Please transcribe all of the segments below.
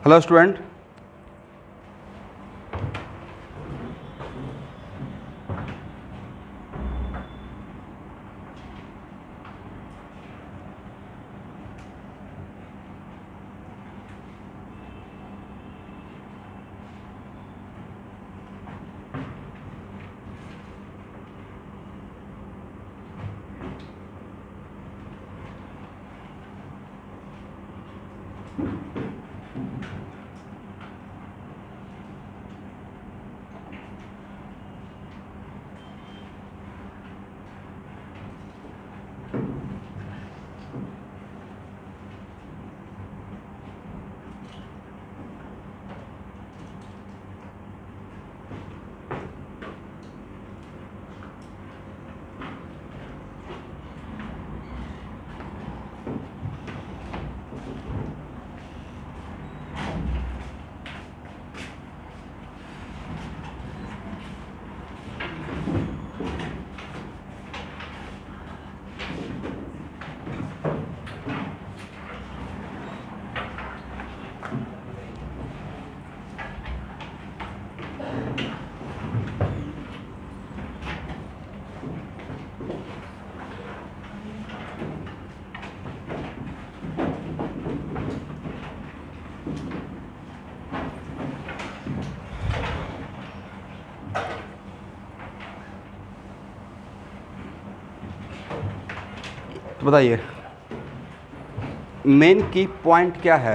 Hello student, तो बताइए main की पॉइंट क्या है।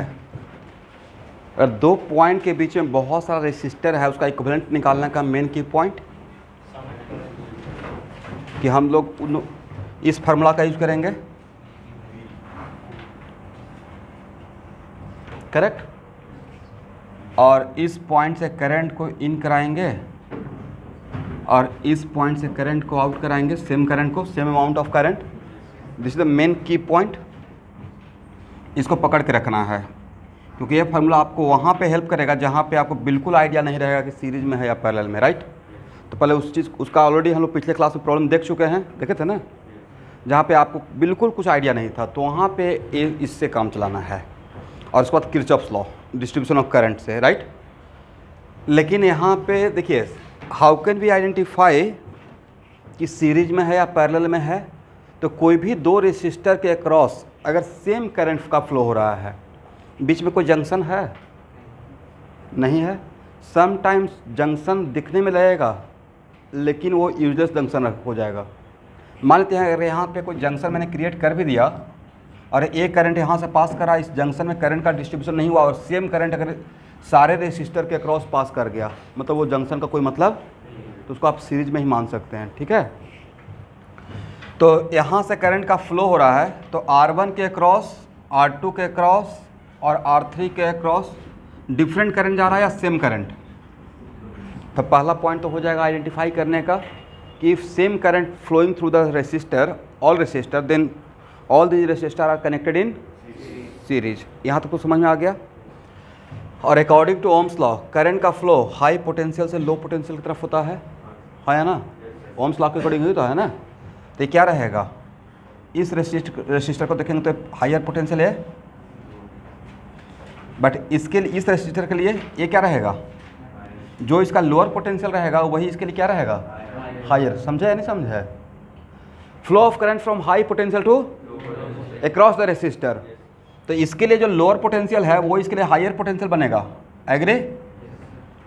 अगर दो पॉइंट के बीच में बहुत सारा रेसिस्टर है, उसका इक्विवेलेंट निकालने का मेन की पॉइंट कि हम लोग इस फार्मूला का यूज करेंगे, करेक्ट। और इस पॉइंट से करंट को इन कराएंगे और इस पॉइंट से करंट को आउट कराएंगे, सेम करंट को, same amount of current. This is the main की पॉइंट। इसको पकड़ के रखना है क्योंकि ये फार्मूला आपको वहाँ पे हेल्प करेगा जहाँ पे आपको बिल्कुल आइडिया नहीं रहेगा कि सीरीज में है या पैरेलल में, राइट। तो पहले उसका ऑलरेडी हम लोग पिछले क्लास में प्रॉब्लम देख चुके हैं, देखे थे ना, जहाँ पे आपको बिल्कुल कुछ आइडिया नहीं था, तो वहाँ पे इससे काम चलाना है। और उसके बाद Kirchhoff's law, distribution of current से, राइट। लेकिन यहाँ पे देखिए, हाउ कैन वी आइडेंटिफाई कि सीरीज में है या पैरेलल में है। तो कोई भी दो रेसिस्टर के अक्रॉस अगर सेम करंट का फ्लो हो रहा है, बीच में कोई जंक्शन है नहीं है। समटाइम्स जंक्शन दिखने में लगेगा लेकिन वो यूजलेस जंक्शन हो जाएगा। मान लेते हैं अगर यहाँ पे कोई जंक्शन मैंने क्रिएट कर भी दिया और एक करंट यहाँ से पास करा, इस जंक्शन में करंट का डिस्ट्रीब्यूशन नहीं हुआ और सेम करंट अगर सारे रेसिस्टर के अक्रॉस पास कर गया, मतलब वो जंक्शन का कोई मतलब, तो उसको आप सीरीज में ही मान सकते हैं, ठीक है। तो यहाँ से करंट का फ्लो हो रहा है, तो R1 के अक्रॉस, R2 के अक्रॉस और R3 के अक्रॉस डिफरेंट करंट जा रहा है या सेम करंट। तो पहला पॉइंट तो हो जाएगा आइडेंटिफाई करने का कि if same current flowing through the resistor, all resistor, then all these resistor are connected in series. यहाँ तक तो समझ में आ गया। और according to Ohm's law current का फ्लो हाई पोटेंशियल से लो पोटेंशियल की तरफ होता है ना। ओम्स लॉ के अकॉर्डिंग ही तो है ना। तो ये क्या रहेगा, इस रेसिस्टर को देखेंगे तो हायर पोटेंशियल है, बट इसके लिए, इस रेसिस्टर के लिए ये क्या रहेगा, जो इसका लोअर पोटेंशियल रहेगा वही इसके लिए क्या रहेगा, हायर। समझे या नहीं समझे। Flow of current from high potential to across the resistor. तो इसके लिए जो लोअर पोटेंशियल है वो इसके लिए हायर पोटेंशियल बनेगा, एग्री।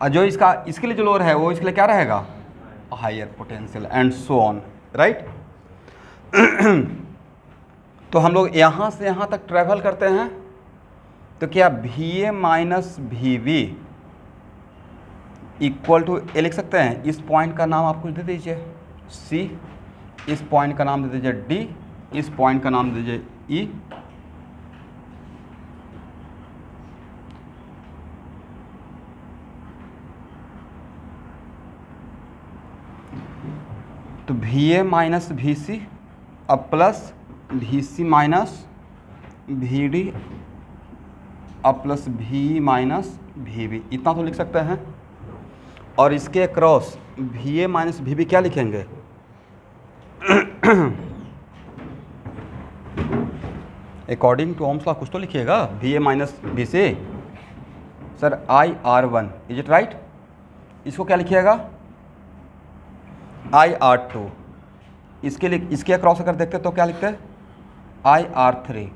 और जो इसके लिए जो लोअर है वो इसके लिए क्या रहेगा, higher potential, and so on, right. तो हम लोग यहाँ से यहाँ तक ट्रैवल करते हैं, तो क्या VA minus VB equal to A लिख सकते हैं। इस पॉइंट का नाम आप कुछ दे दीजिए C, इस पॉइंट का नाम दे दीजिए D, इस पॉइंट का नाम दे दीजिए E। तो VA माइनस VC अब प्लस VC माइनस VD अब प्लस VE माइनस VB, इतना तो लिख सकते हैं। और इसके क्रॉस VA माइनस VB क्या लिखेंगे, अकॉर्डिंग टू ओम्स लॉ कुछ तो लिखिएगा, VA minus VC। Sir IR1 is it right? इसको क्या लिखिएगा? IR2। इसके लिए इसके क्रॉस अगर देखते तो क्या लिखते हैं? IR3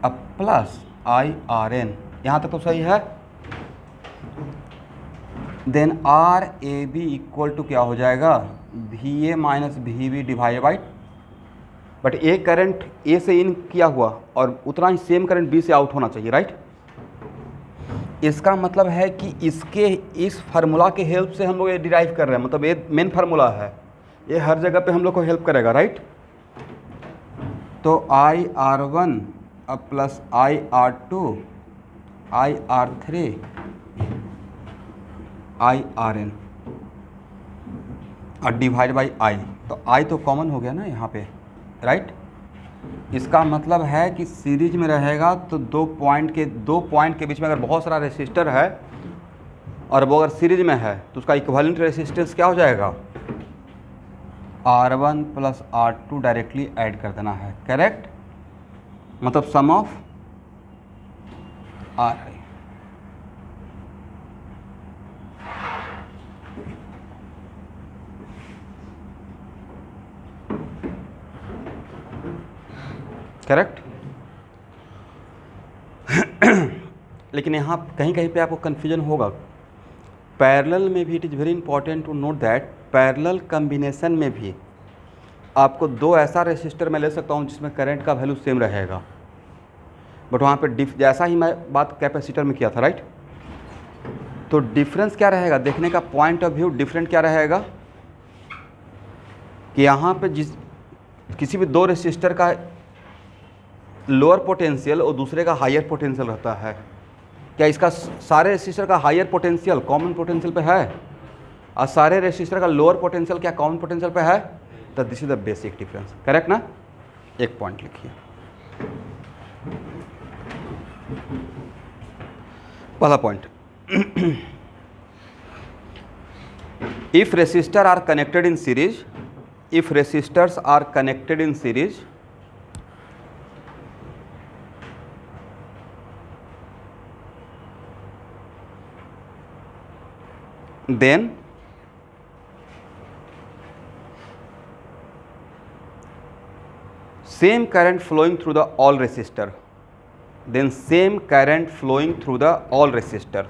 अब प्लस IRN, यहाँ तक तो सही है। देन RAB इक्वल टू क्या हो जाएगा? VA minus VB divide by, but A current A से इन किया हुआ और उतना ही सेम करंट बी से आउट होना चाहिए, राइट? इसका मतलब है कि इसके इस फार्मूला के हेल्प से हम लोग ये डिराइव कर रहे हैं, मतलब ये मेन फार्मूला है, ये हर जगह पे हम लोग को हेल्प करेगा, राइट? तो IR1 अब प्लस IR2 IR3 IRN और डिवाइड बाई I, तो I तो कॉमन हो गया ना यहाँ पे, राइट? इसका मतलब है कि सीरीज में रहेगा तो दो पॉइंट के बीच में अगर बहुत सारा रेसिस्टर है और वो अगर सीरीज में है तो उसका इक्विवेलेंट रेसिस्टेंस क्या हो जाएगा? R1 plus R2 directly add कर देना है, करेक्ट? मतलब सम ऑफ RI। करेक्ट? लेकिन यहाँ कहीं कहीं पे आपको कन्फ्यूजन होगा। पैरेलल में भी it is very important to note that parallel combination में भी आपको दो ऐसा रेसिस्टर मैं ले सकता हूँ जिसमें करंट का वैल्यू सेम रहेगा, बट वहाँ पे जैसा ही मैं बात कैपेसिटर में किया था, राइट? तो डिफरेंस क्या रहेगा? देखने का पॉइंट ऑफ व्यू डिफरेंट क्या रहेगा कि यहाँ पे किसी भी दो रेसिस्टर का लोअर पोटेंशियल और दूसरे का हायर पोटेंशियल रहता है। क्या इसका सारे रेसिस्टर का हायर पोटेंशियल कॉमन पोटेंशियल पे है और सारे रेसिस्टर का लोअर पोटेंशियल क्या कॉमन पोटेंशियल पे है? तो this is the basic difference, correct ना? एक पॉइंट लिखिए। पहला point, if resistor are connected in series, if resistors are connected in series, then same current flowing through the all resistor, then same current flowing through the all resistor,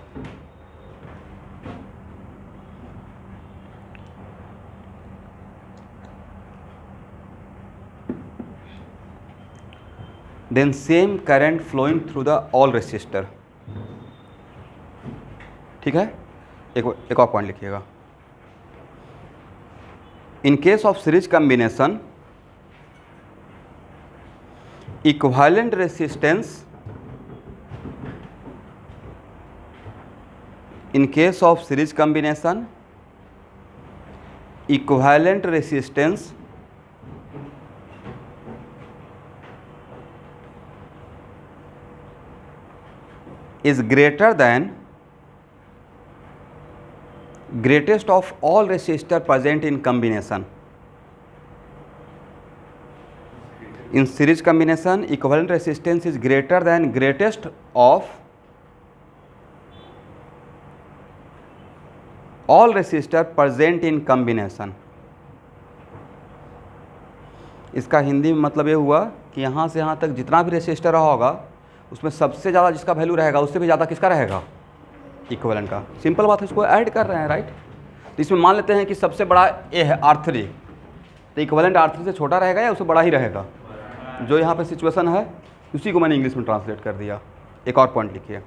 then same current flowing through the all resistor। ठीक है? एक और point लिखिएगा। इन case of series combination equivalent resistance, in case of series combination equivalent resistance is greater than greatest of all resistor present in combination। In series combination equivalent resistance is greater than greatest of all resistor present in combination। इसका हिंदी में मतलब ये हुआ कि यहाँ से यहाँ तक जितना भी रेसिस्टर रहा होगा उसमें सबसे ज़्यादा जिसका वैल्यू रहेगा उससे भी ज़्यादा किसका रहेगा? इक्विवेलेंट का। सिंपल बात है, इसको ऐड कर रहे हैं, राइट? तो इसमें मान लेते हैं कि सबसे बड़ा ए है R3, तो इक्विवेलेंट R3 से छोटा रहेगा या उससे बड़ा ही रहेगा? जो यहाँ पे सिचुएशन है उसी को मैंने इंग्लिश में ट्रांसलेट कर दिया। एक और पॉइंट लिखिए,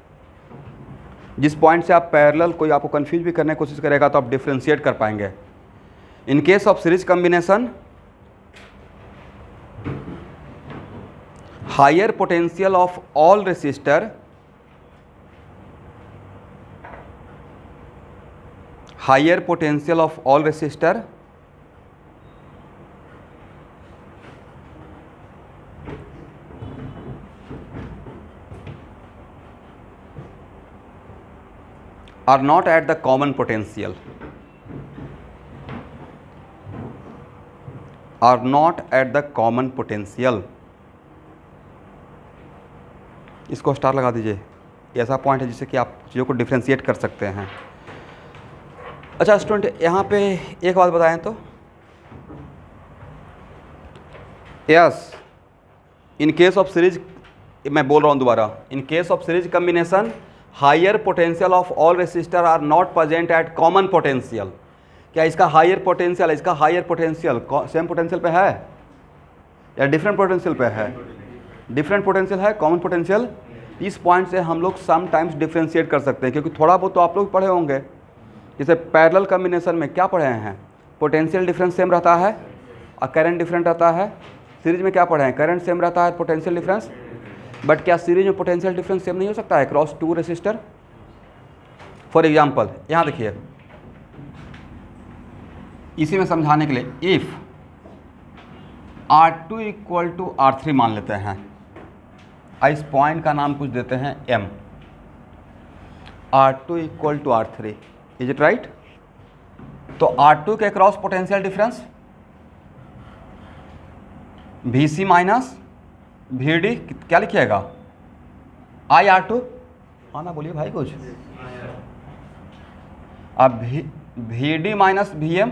जिस पॉइंट से आप पैरेलल कोई आपको कंफ्यूज भी करने की कोशिश करेगा तो आप डिफ्रेंशिएट कर पाएंगे। In case of series combination higher potential of all resistor, higher potential of all resistor are not at the common potential, are not at the common potential। इसको स्टार लगा दीजिए। ऐसा पॉइंट है जिससे कि आप चीज़ों को डिफ्रेंशिएट कर सकते हैं। अच्छा स्टूडेंट, यहाँ पे एक बात बताएं तो, yes, in case of series, मैं बोल रहा हूँ दोबारा, in case of series combination higher potential of all resistor are not present at common potential. क्या इसका हायर पोटेंशियल, इसका हायर पोटेंशियल सेम पोटेंशियल पे है या डिफरेंट पोटेंशियल पे है? डिफरेंट पोटेंशियल है, कॉमन पोटेंशियल। इस पॉइंट से हम लोग सम टाइम्स डिफ्रेंशिएट कर सकते हैं, क्योंकि थोड़ा बहुत तो आप लोग पढ़े होंगे। जैसे पैरेलल कम्बिनेशन में क्या पढ़े हैं, पोटेंशियल डिफरेंस सेम रहता है और करंट डिफरेंट रहता है। सीरीज में क्या पढ़े हैं, करंट सेम रहता है, पोटेंशियल डिफरेंस। बट क्या सीरीज में पोटेंशियल डिफरेंस सेम नहीं हो सकता है cross to resistor? For example यहाँ देखिए, इसी में समझाने के लिए, if R2 equal to R3 मान लेते हैं, इस पॉइंट का नाम कुछ देते हैं M, R2 equal to R3, is it right? तो R2 के cross potential difference VC minus VD क्या लिखिएगा, IR2। हाँ ना, बोलिए भाई कुछ। अब VD माइनस VM,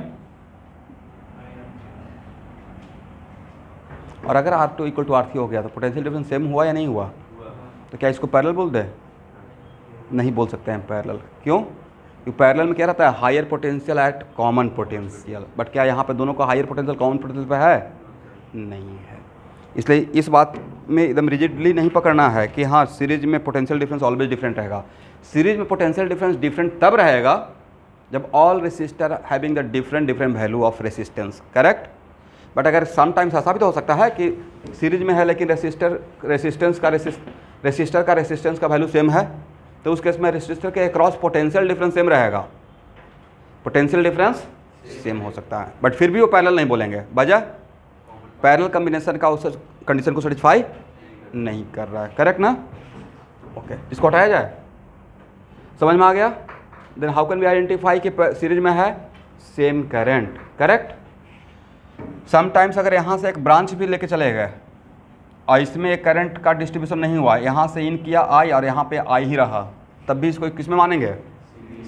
और अगर R2 इक्वल टू R3 हो गया तो पोटेंशियल डिफरेंस सेम हुआ या नहीं हुआ? तो क्या इसको पैरेलल बोल दे? नहीं बोल सकते हैं पैरेलल। क्यों? क्योंकि पैरेलल में क्या रहता है, higher potential at common potential. But क्या यहाँ पे दोनों का हायर पोटेंशियल कॉमन पोटेंशियल पे है? नहीं है। इसलिए इस बात में एकदम रिजिडली नहीं पकड़ना है कि हाँ सीरीज में पोटेंशियल डिफरेंस ऑलवेज डिफरेंट रहेगा। सीरीज में पोटेंशियल डिफरेंस डिफरेंट तब रहेगा जब all resistor having the different value of resistance, correct. But अगर समटाइम्स ऐसा भी तो हो सकता है कि सीरीज में है लेकिन रेसिस्टेंस का वैल्यू सेम है, तो उस केस में रेसिस्टर के अक्रॉस पोटेंशियल डिफरेंस सेम रहेगा, पोटेंशियल डिफरेंस सेम हो सकता है, बट फिर भी वो पैरेलल नहीं बोलेंगे। वजह, पैरेलल कॉम्बिनेशन का उस कंडीशन को सेटिस्फाई नहीं कर रहा है, करेक्ट ना? ओके, इसको हटाया जाए, समझ में आ गया? Then how can we identify कि सीरीज में है सेम करंट, करेक्ट। समटाइम्स अगर यहाँ से एक ब्रांच भी लेके चले गए और इसमें एक करंट का डिस्ट्रीब्यूशन नहीं हुआ, यहाँ से इन किया आई और यहाँ पे आई ही रहा, तब भी इसको किस में मानेंगे,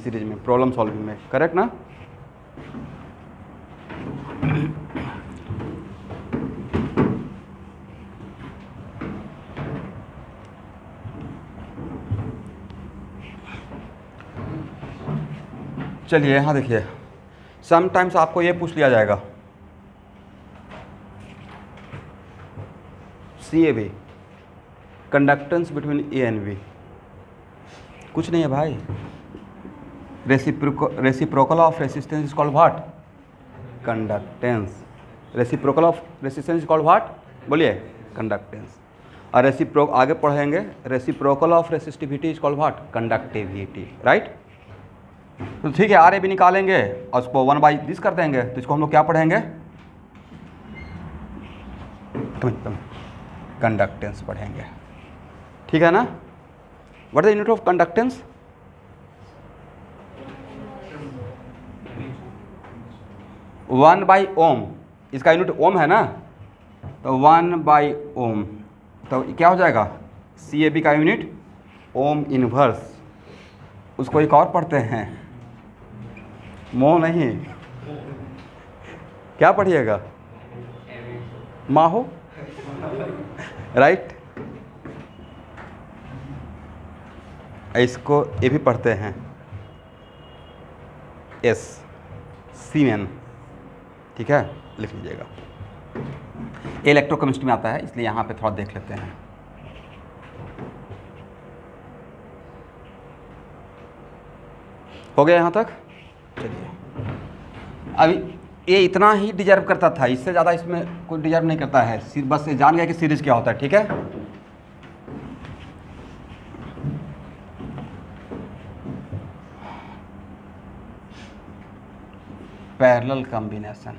सीरीज में, प्रॉब्लम सॉल्विंग में, करेक्ट ना? चलिए यहाँ देखिए, समटाइम्स आपको ये पूछ लिया जाएगा, CAB conductance between A and B। कुछ नहीं है भाई, reciprocal of resistance is called what, conductance. Reciprocal of resistance is called what, बोलिए, कंडक्टेंस। और आगे पढ़ेंगे, reciprocal of resistivity is called what, conductivity, right. तो ठीक है, RAB निकालेंगे और उसको 1/दिस कर देंगे, तो इसको हम लोग क्या पढ़ेंगे, कंडक्टेंस पढ़ेंगे, ठीक है ना? What is the unit of conductance? One by ohm, इसका यूनिट ओम है ना, तो 1/ओम, तो क्या हो जाएगा, CAB का यूनिट ओम इनवर्स। उसको एक और पढ़ते हैं, मो नहीं, क्या पढ़िएगा, माहो, राइट। इसको ये भी पढ़ते हैं, एस, सीमेन, ठीक है, लिख लीजिएगा। इलेक्ट्रोकेमिस्ट्री में आता है, इसलिए यहाँ पे थोड़ा देख लेते हैं। हो गया यहाँ तक? चलिए, अभी ये इतना ही डिजर्व करता था, इससे ज़्यादा इसमें कोई डिजर्व नहीं करता है, बस ये जान गया कि सीरीज क्या होता है, ठीक है। Parallel combination,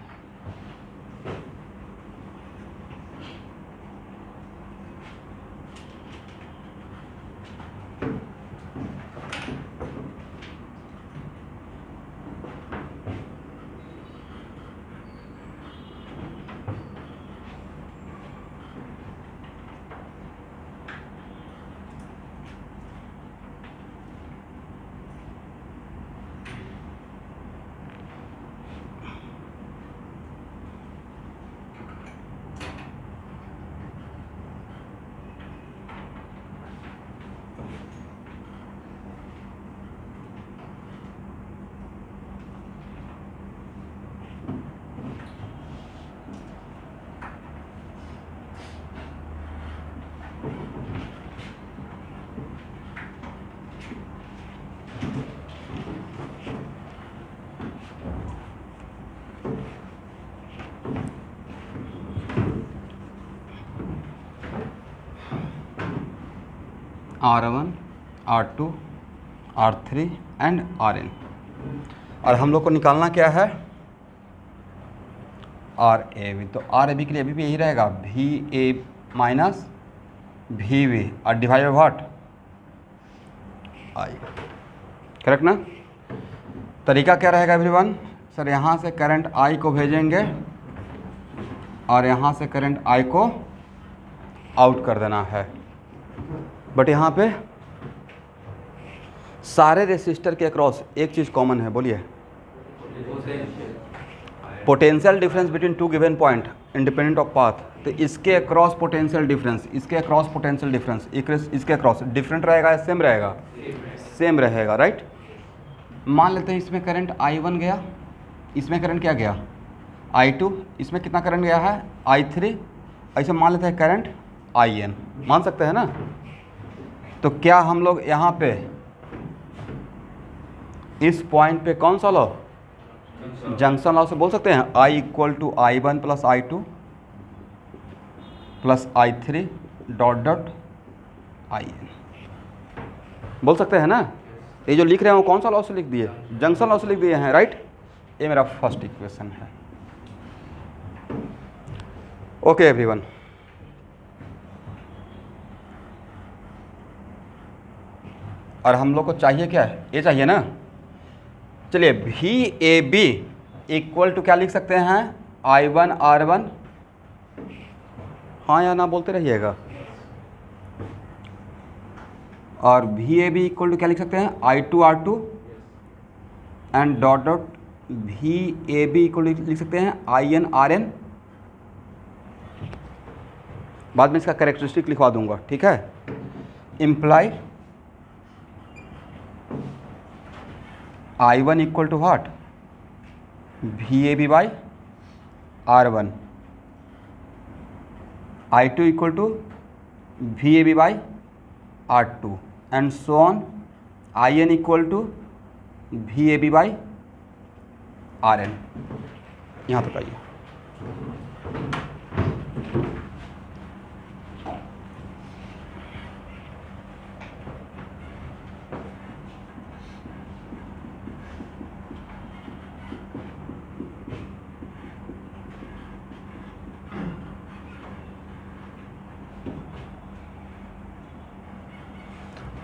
R1, R2, R3 and Rn। और हम लोग को निकालना क्या है, RAB। तो RAB के लिए अभी भी यही रहेगा, VA माइनस VB और divide by what, I। Correct ना। तरीका क्या रहेगा एवरीवन, सर यहाँ से करंट I को भेजेंगे और यहाँ से करंट I को आउट कर देना है। बट यहाँ पे सारे रेसिस्टर के अक्रॉस एक चीज़ कॉमन है, बोलिए, potential difference between two given point independent of path. तो इसके अक्रॉस पोटेंशियल डिफरेंस, इसके अक्रॉस पोटेंशियल डिफरेंस, इसके अक्रॉस डिफरेंट रहेगा या सेम रहेगा, सेम रहेगा, राइट। मान लेते हैं इसमें करंट I1 गया, इसमें करंट क्या गया I2, इसमें कितना करंट गया है I3, ऐसे मान लेते हैं करंट IN, मान सकते हैं ना। तो क्या हम लोग यहाँ पे इस पॉइंट पे कौन सा लॉ, जंक्शन लॉ से बोल सकते हैं, I equal to I1 plus I2 plus I3 dot dot IN, बोल सकते हैं ना। ये जो लिख रहे हैं वो कौन सा लॉ से लिख दिए, जंक्शन लॉ से लिख दिए हैं, राइट। ये मेरा फर्स्ट इक्वेशन है। ओके एवरीवन, और हम लोग को चाहिए क्या है, ये चाहिए ना। चलिए VAB इक्वल टू क्या लिख सकते हैं, I1 R1, हाँ या ना बोलते रहिएगा। और VAB इक्वल टू क्या लिख सकते हैं, I2 R2 and dot dot VAB equal to लिख सकते हैं IN RN। बाद में इसका कैरेक्टरिस्टिक लिखवा दूंगा, ठीक है। Imply I1 equal to what, VAB by R1, I2 equal to VAB by R2 and so on, IN equal to VAB by RN। यहाँ तक आइए।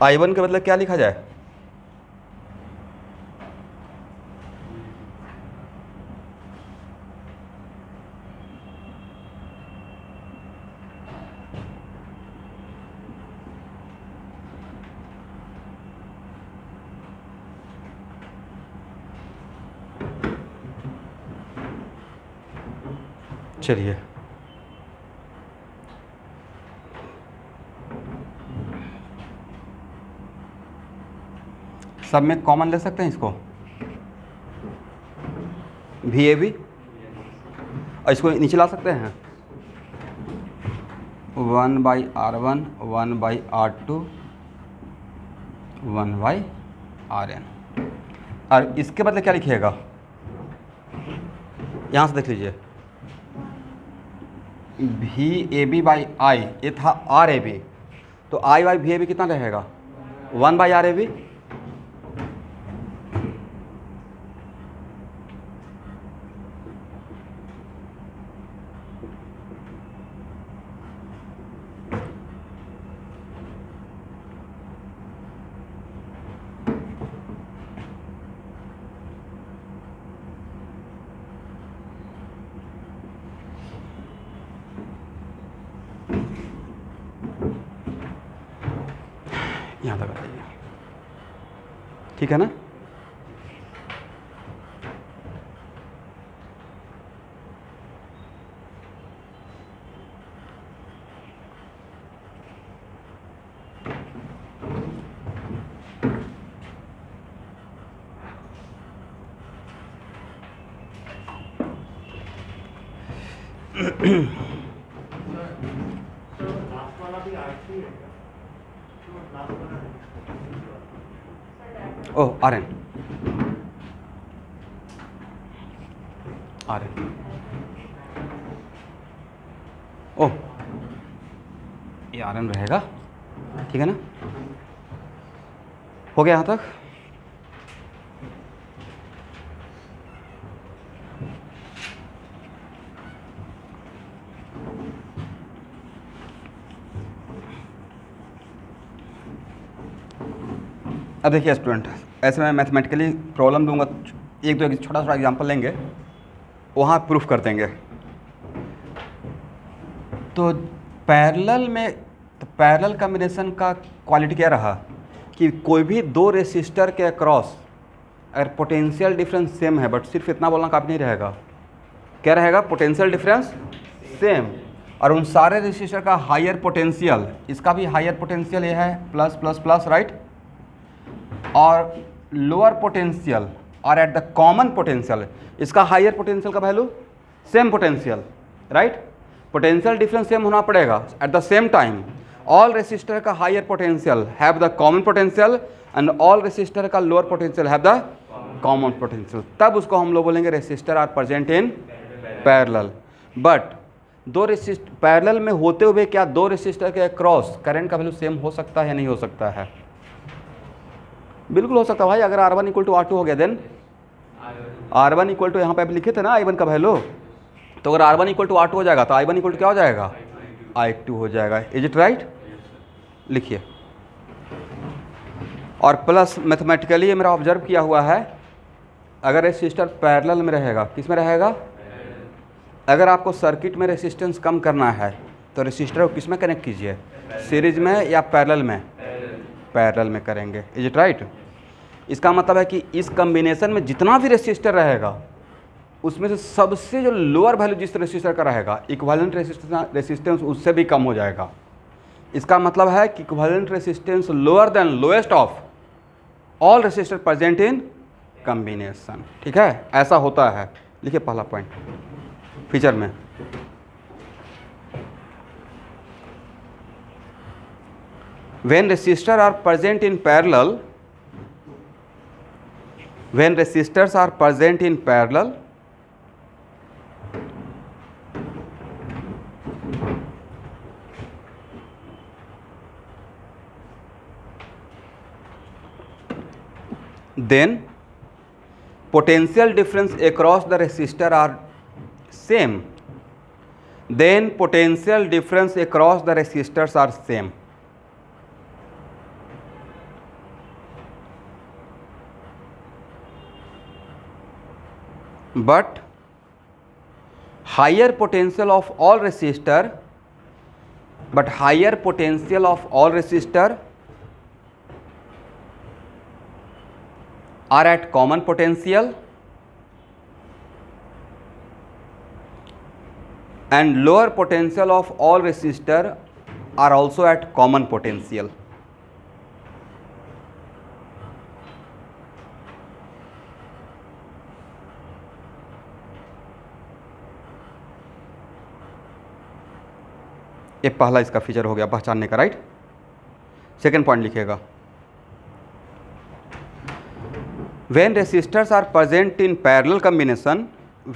I1 के बदले क्या लिखा जाए, चलिए सब में कॉमन ले सकते हैं इसको, VAB, और इसको नीचे ला सकते हैं 1 by R1 1 by R2 1 by RN। और इसके बदले क्या लिखिएगा, यहाँ से देख लीजिए, VAB बाई I, ये था RAB, तो I बाई VAB कितना रहेगा, 1 बाई RAB। यहाँ तक आ जाइए, ठीक है ना। ओह RN ओह ये RN रहेगा, ठीक है ना। हो गया यहाँ तक? अब देखिए स्टूडेंट, ऐसे मैं मैथमेटिकली प्रॉब्लम दूंगा, एक दो छोटा सा एग्जांपल लेंगे, वहाँ प्रूफ कर देंगे। तो पैरेलल कॉम्बिनेशन का क्वालिटी क्या रहा कि कोई भी दो रेसिस्टर के अक्रॉस अगर पोटेंशियल डिफरेंस सेम है, बट सिर्फ इतना बोलना काफ़ी नहीं रहेगा, क्या रहेगा? पोटेंशियल डिफरेंस सेम, और उन सारे रेसिस्टर का हायर पोटेंशियल, इसका भी हायर पोटेंशियल ये है प्लस प्लस प्लस, राइट, और लोअर पोटेंशियल और एट द कॉमन पोटेंशियल इसका हायर पोटेंशियल का value same potential, right. Potential difference same होना पड़ेगा। At the same time all resistor का higher potential have the common potential and all resistor का lower potential have the common potential, तब उसको हम लोग बोलेंगे resistor are present in parallel. But दो रेसिस्टर पैरेलल में होते हुए क्या दो रेसिस्टर के क्रॉस करंट का वैल्यू सेम हो सकता है या नहीं हो सकता है? बिल्कुल हो सकता है भाई। अगर R1 इक्वल टू R2 हो गया, देन R1 इक्वल टू यहाँ पे लिखे थे ना I1 का वैल्यू, तो अगर R1 इक्वल टू R2 हो जाएगा तो I1 इक्वल टू क्या हो जाएगा? I2 हो जाएगा। Is it right? लिखिए। और प्लस मैथमेटिकली ये मेरा ऑब्जर्व किया हुआ है, अगर रेसिस्टर पैरेलल में रहेगा, किस में रहेगा? अगर आपको सर्किट में रेसिस्टेंस कम करना है तो रेसिस्टर को किस में कनेक्ट कीजिए? सीरीज में या पैरेलल में? पैरेलल में करेंगे। Is it right? इसका मतलब है कि इस कॉम्बिनेशन में जितना भी रेसिस्टर रहेगा उसमें से सबसे जो लोअर वैल्यू जिस रेसिस्टर का रहेगा इक्विवेलेंट रेसिस्टेंस उससे भी कम हो जाएगा। इसका मतलब है कि equivalent resistance lower than lowest of all resistor present in combination. ठीक है, ऐसा होता है। लिखिए पहला पॉइंट फीचर में, when resistors are present in parallel, when resistors are present in parallel, then potential difference across the resistor are same, then potential difference across the resistors are same. But higher potential of all resistor are at common potential and lower potential of all resistor are also at common potential. ये पहला इसका feature हो गया पहचानने का, right. Second point लिखिएगा, when resistors are present in parallel combination,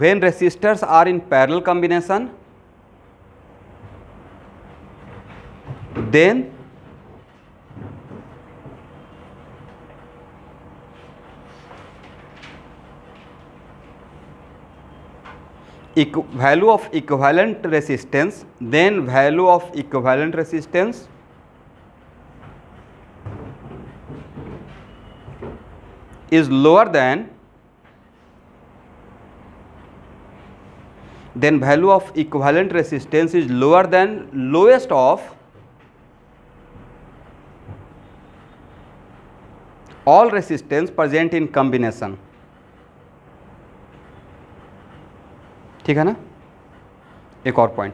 when resistors are in parallel combination, then value of equivalent resistance, then value of equivalent resistance is lower than, then value of equivalent resistance is lower than lowest of all resistance present in combination. ठीक है ना। एक और point,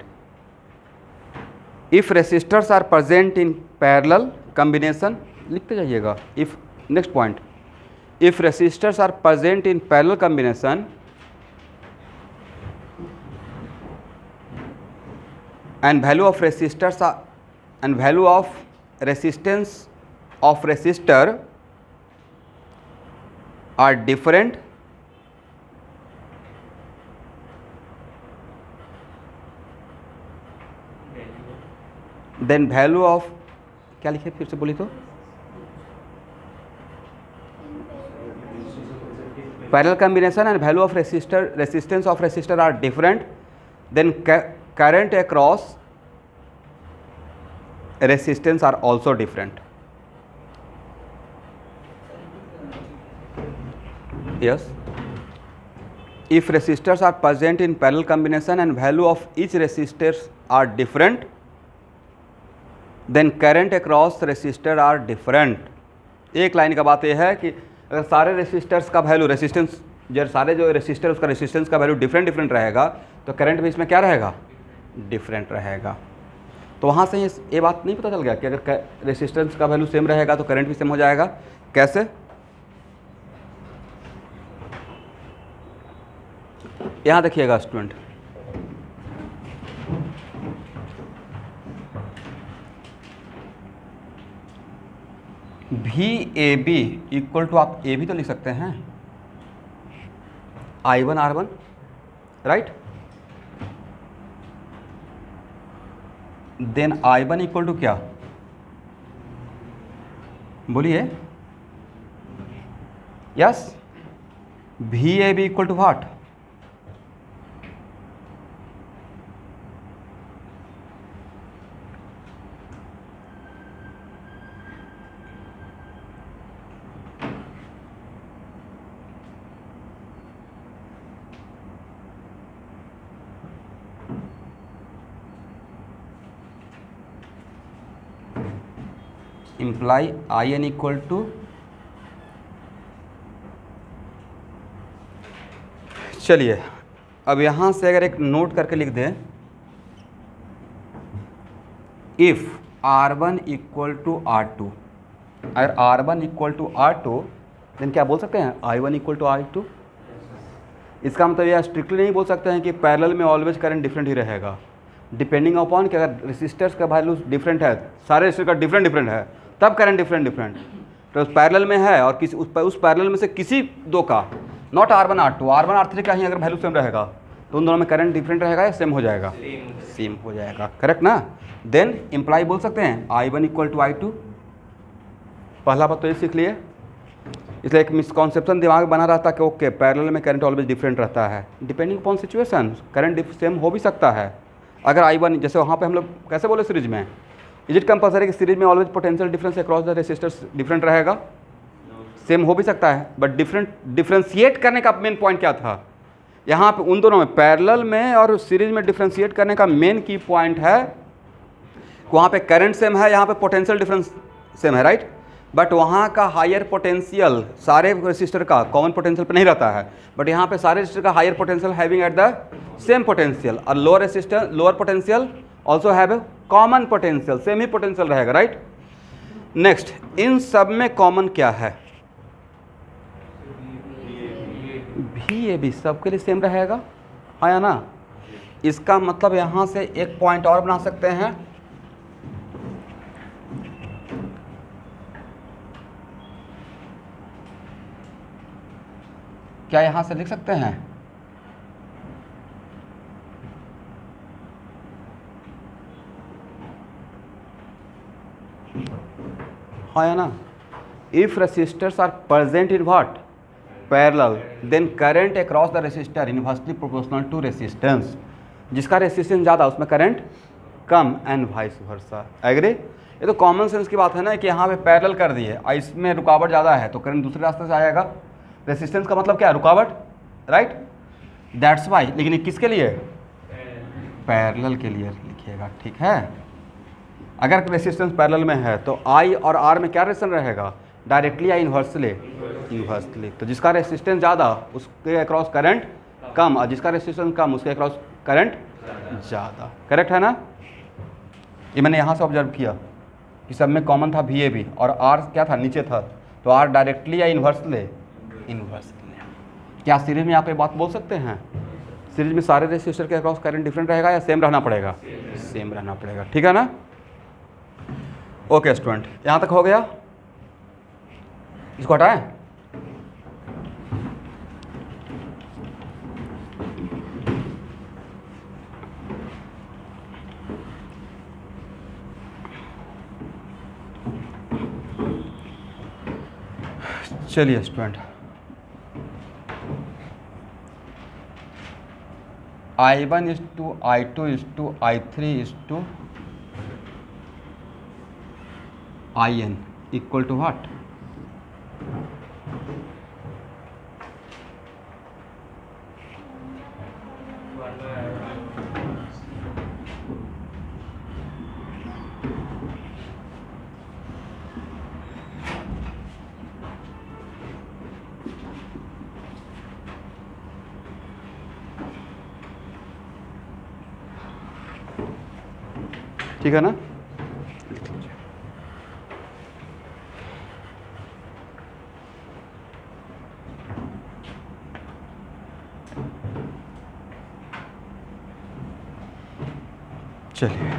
if resistors are present in parallel combination, लिखते जाइएगा। If, next point, if resistors are present in parallel combination and value of resistors are, and value of resistance of resistor are different, then value of, क्या लिखे फिर से बोली तो, parallel combination and value of resistance of resistor are different, then current across resistance are also different. Yes. If resistors are present in parallel combination and value of each resistors are different, then current across resistor are different. एक line का बात यह है कि अगर सारे resistors का value resistance जो सारे जो रेसिस्टर उसका रेसिस्टेंस का वैल्यू डिफरेंट रहेगा तो करंट भी इसमें क्या रहेगा, डिफरेंट रहेगा. तो वहाँ से ये बात नहीं पता चल गया कि अगर रेसिस्टेंस का वैल्यू सेम रहेगा तो करंट भी सेम हो जाएगा. कैसे? यहाँ देखिएगा स्टूडेंट, VAB इक्वल टू, आप ए भी तो लिख सकते हैं, I1 R1, right. Then I1 equal to क्या, बोलिए. Yes, VAB equal to what, imply IN equal to, चलिए अब यहाँ से अगर एक नोट करके लिख दें, if R1 equal to R2, अगर R1 equal to R2 then क्या बोल सकते हैं, I1 इक्वल टू I2. इसका मतलब यह स्ट्रिक्टली नहीं बोल सकते हैं कि पैरेलल में ऑलवेज करंट डिफरेंट ही रहेगा, डिपेंडिंग अपॉन कि अगर रेसिस्टर्स का वैल्यू डिफरेंट है, सारे रेसिस्टर का डिफरेंट है, तब करंट डिफरेंट तो पैरेलल में है और किसी उस पैरेलल में से किसी दो का, नॉट R1 R3 का ही अगर वैल्यू सेम रहेगा तो उन दोनों में करंट डिफरेंट रहेगा या सेम हो जाएगा, सेम हो जाएगा. करेक्ट ना. देन इम्प्लाई बोल सकते हैं I1 इक्वल टू I2. पहला बात तो ये सीख लिए. इसलिए एक मिसकॉन्सेप्शन दिमाग में बना रहता है कि ओके पैरेलल में करंट ऑलवेज डिफरेंट रहता है, depending upon situation current same हो भी सकता है. अगर I1 जैसे वहाँ पे हम लोग कैसे बोले सीरीज में, इज इट कंपलसरी कि सीरीज में always potential difference across the resistors different रहेगा, सेम हो भी सकता है, बट डिफरेंशिएट करने का मेन पॉइंट क्या था यहाँ पे, उन दोनों में पैरेलल में और सीरीज में डिफरेंशिएट करने का मेन की पॉइंट है वहाँ पे करंट सेम है, यहाँ पे पोटेंशियल डिफरेंस सेम है, राइट. बट वहाँ का हायर पोटेंशियल सारे रेसिस्टर का कॉमन पोटेंशियल पे नहीं रहता है, बट यहाँ पे सारे रेसिस्टर का higher potential having at the same potential, और lower resistor lower potential also have a common potential, same ही पोटेंशियल रहेगा, राइट. नेक्स्ट, इन सब में कॉमन क्या है, VAB सबके लिए सेम रहेगा, हाँ या ना. इसका मतलब यहाँ से एक पॉइंट और बना सकते हैं, क्या यहाँ से लिख सकते हैं, हाँ या ना. If resistors are present in what, parallel, then current across the resistor inversely proportional to resistance. जिसका रेसिस्टेंस ज़्यादा उसमें करंट कम एंड वाइस वर्सा. एग्री. ये तो कॉमन सेंस की बात है ना कि यहाँ पे पैरेलल कर दिए और इसमें रुकावट ज़्यादा है तो करंट दूसरे रास्ते से आएगा. रेसिस्टेंस का मतलब क्या है, रुकावट, राइट. That's why. लेकिन ये किसके लिए, पैरेलल के लिए लिखिएगा, ठीक है. अगर रेसिस्टेंस पैरेलल में है तो I और R में क्या रिलेशन रहेगा, डायरेक्टली या इन्वर्सली, इन्वर्सली. तो जिसका रेसिस्टेंस ज़्यादा उसके अक्रॉस करंट कम और जिसका रेसिस्टेंस कम उसके अक्रॉस करंट ज़्यादा. करेक्ट है ना. ये मैंने यहाँ से ऑब्जर्व किया कि सब में कॉमन था VAB और R क्या था, नीचे था, तो R डायरेक्टली या इन्वर्सली, इन्वर्सली. क्या सीरीज में आप ये बात बोल सकते हैं, सीरीज में सारे रेसिस्टर के अक्रॉस करंट डिफरेंट रहेगा या सेम रहना पड़ेगा, सेम रहना पड़ेगा, ठीक है ना. ओके स्टूडेंट, यहाँ तक हो गया. इसको हटाएं. चलिए student, I1 is to I2 is to I3 is to IN equal to what? ठीक है ना? चलिए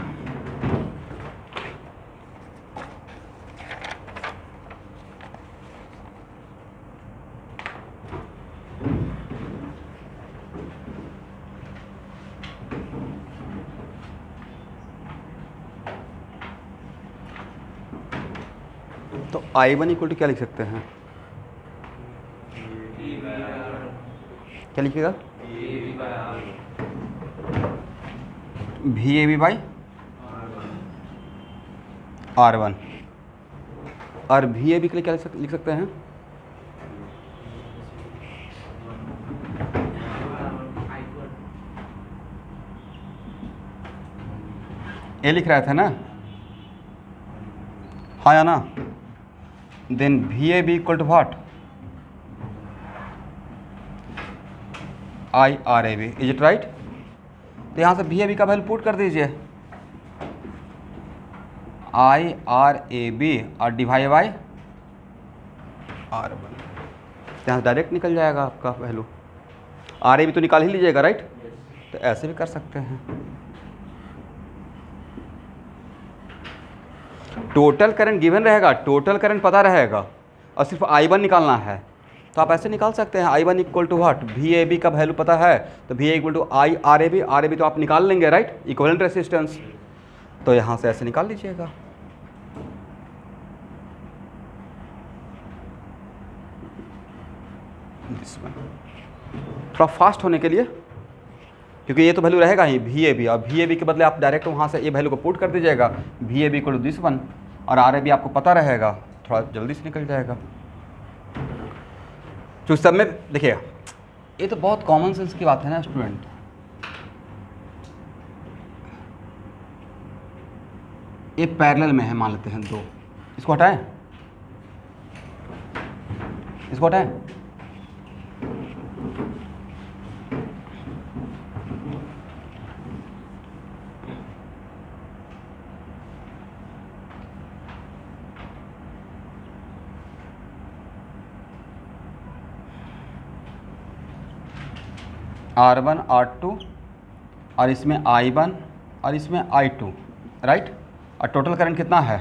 तो I1 इक्वल टू क्या लिख सकते हैं? क्या लिखिएगा? VAB बाई R1 और VAB के लिए क्या लिख सकते हैं? ए लिख रहा था ना, हाँ या ना? Then VAB equal to what? IRAB, is it right? तो यहाँ से VAB का वैल्यू पुट कर दीजिए, IRAB और डिवाइड बाई R1, यहाँ से डायरेक्ट निकल जाएगा आपका वैल्यू। RAB तो निकाल ही लीजिएगा राइट? तो ऐसे भी कर सकते हैं। टोटल करंट गिवन रहेगा, टोटल करंट पता रहेगा और सिर्फ I1 निकालना है, तो आप ऐसे निकाल सकते हैं। I1 equal to what? VAB का वैल्यू पता है तो VA equal to IRAB, RAB तो आप निकाल लेंगे राइट, इक्विवेलेंट रेसिस्टेंस, तो यहाँ से ऐसे निकाल लीजिएगा। थोड़ा फास्ट होने के लिए, क्योंकि ये तो वैल्यू रहेगा ही VAB, और VAB के बदले आप डायरेक्ट वहाँ से ये वैल्यू को पुट कर दीजिएगा, VAB equal to this one, और RAB आपको पता रहेगा, थोड़ा जल्दी से निकल जाएगा। जो सब में देखिएगा, ये तो बहुत कॉमन सेंस की बात है ना स्टूडेंट। ये पैरेलल में है, मान लेते हैं दो, इसको हटाएं, इसको हटाएं, R1 R2 और इसमें I1 और इसमें I2 राइट, और टोटल करंट कितना है?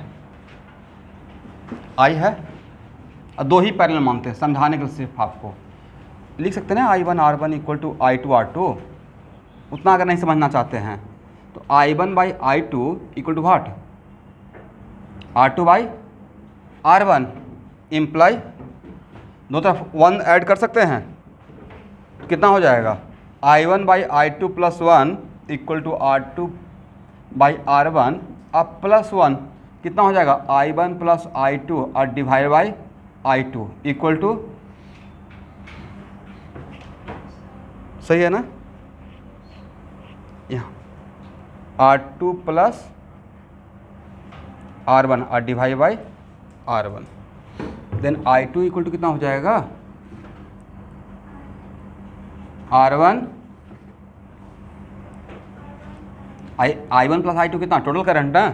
I है, और दो ही पैरेलल मानते हैं समझाने के लिए, सिर्फ आपको लिख सकते हैं ना I1 R1 equal to I2 R2। उतना अगर नहीं समझना चाहते हैं तो I1 by I2 equal to what? R2 by R1, imply दो तरफ 1 ऐड कर सकते हैं तो कितना हो जाएगा? I1 by I2 plus 1 equal to R2 by R1 अब प्लस 1 कितना हो जाएगा? I1 प्लस I2 और divide by I2 equal to, सही है ना? यहाँ R2 प्लस R1 और divide by R1, then I2 equal to कितना हो जाएगा? R1 I1 प्लस I2 कितना? टोटल करंट ना,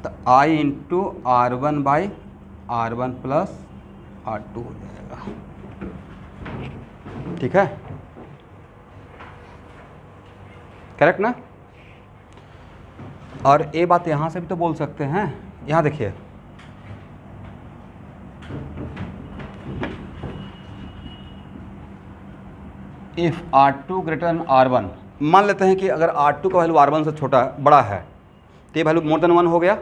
तो I into R1 by R1 plus R2 हो जाएगा। ठीक है, करेक्ट ना? और ये बात यहाँ से भी तो बोल सकते हैं, यहाँ देखिए, if R2 greater than R1, मान लेते हैं कि अगर R2 का वैल्यू R1 से छोटा बड़ा है तो ये वैल्यू मोर देन 1 हो गया,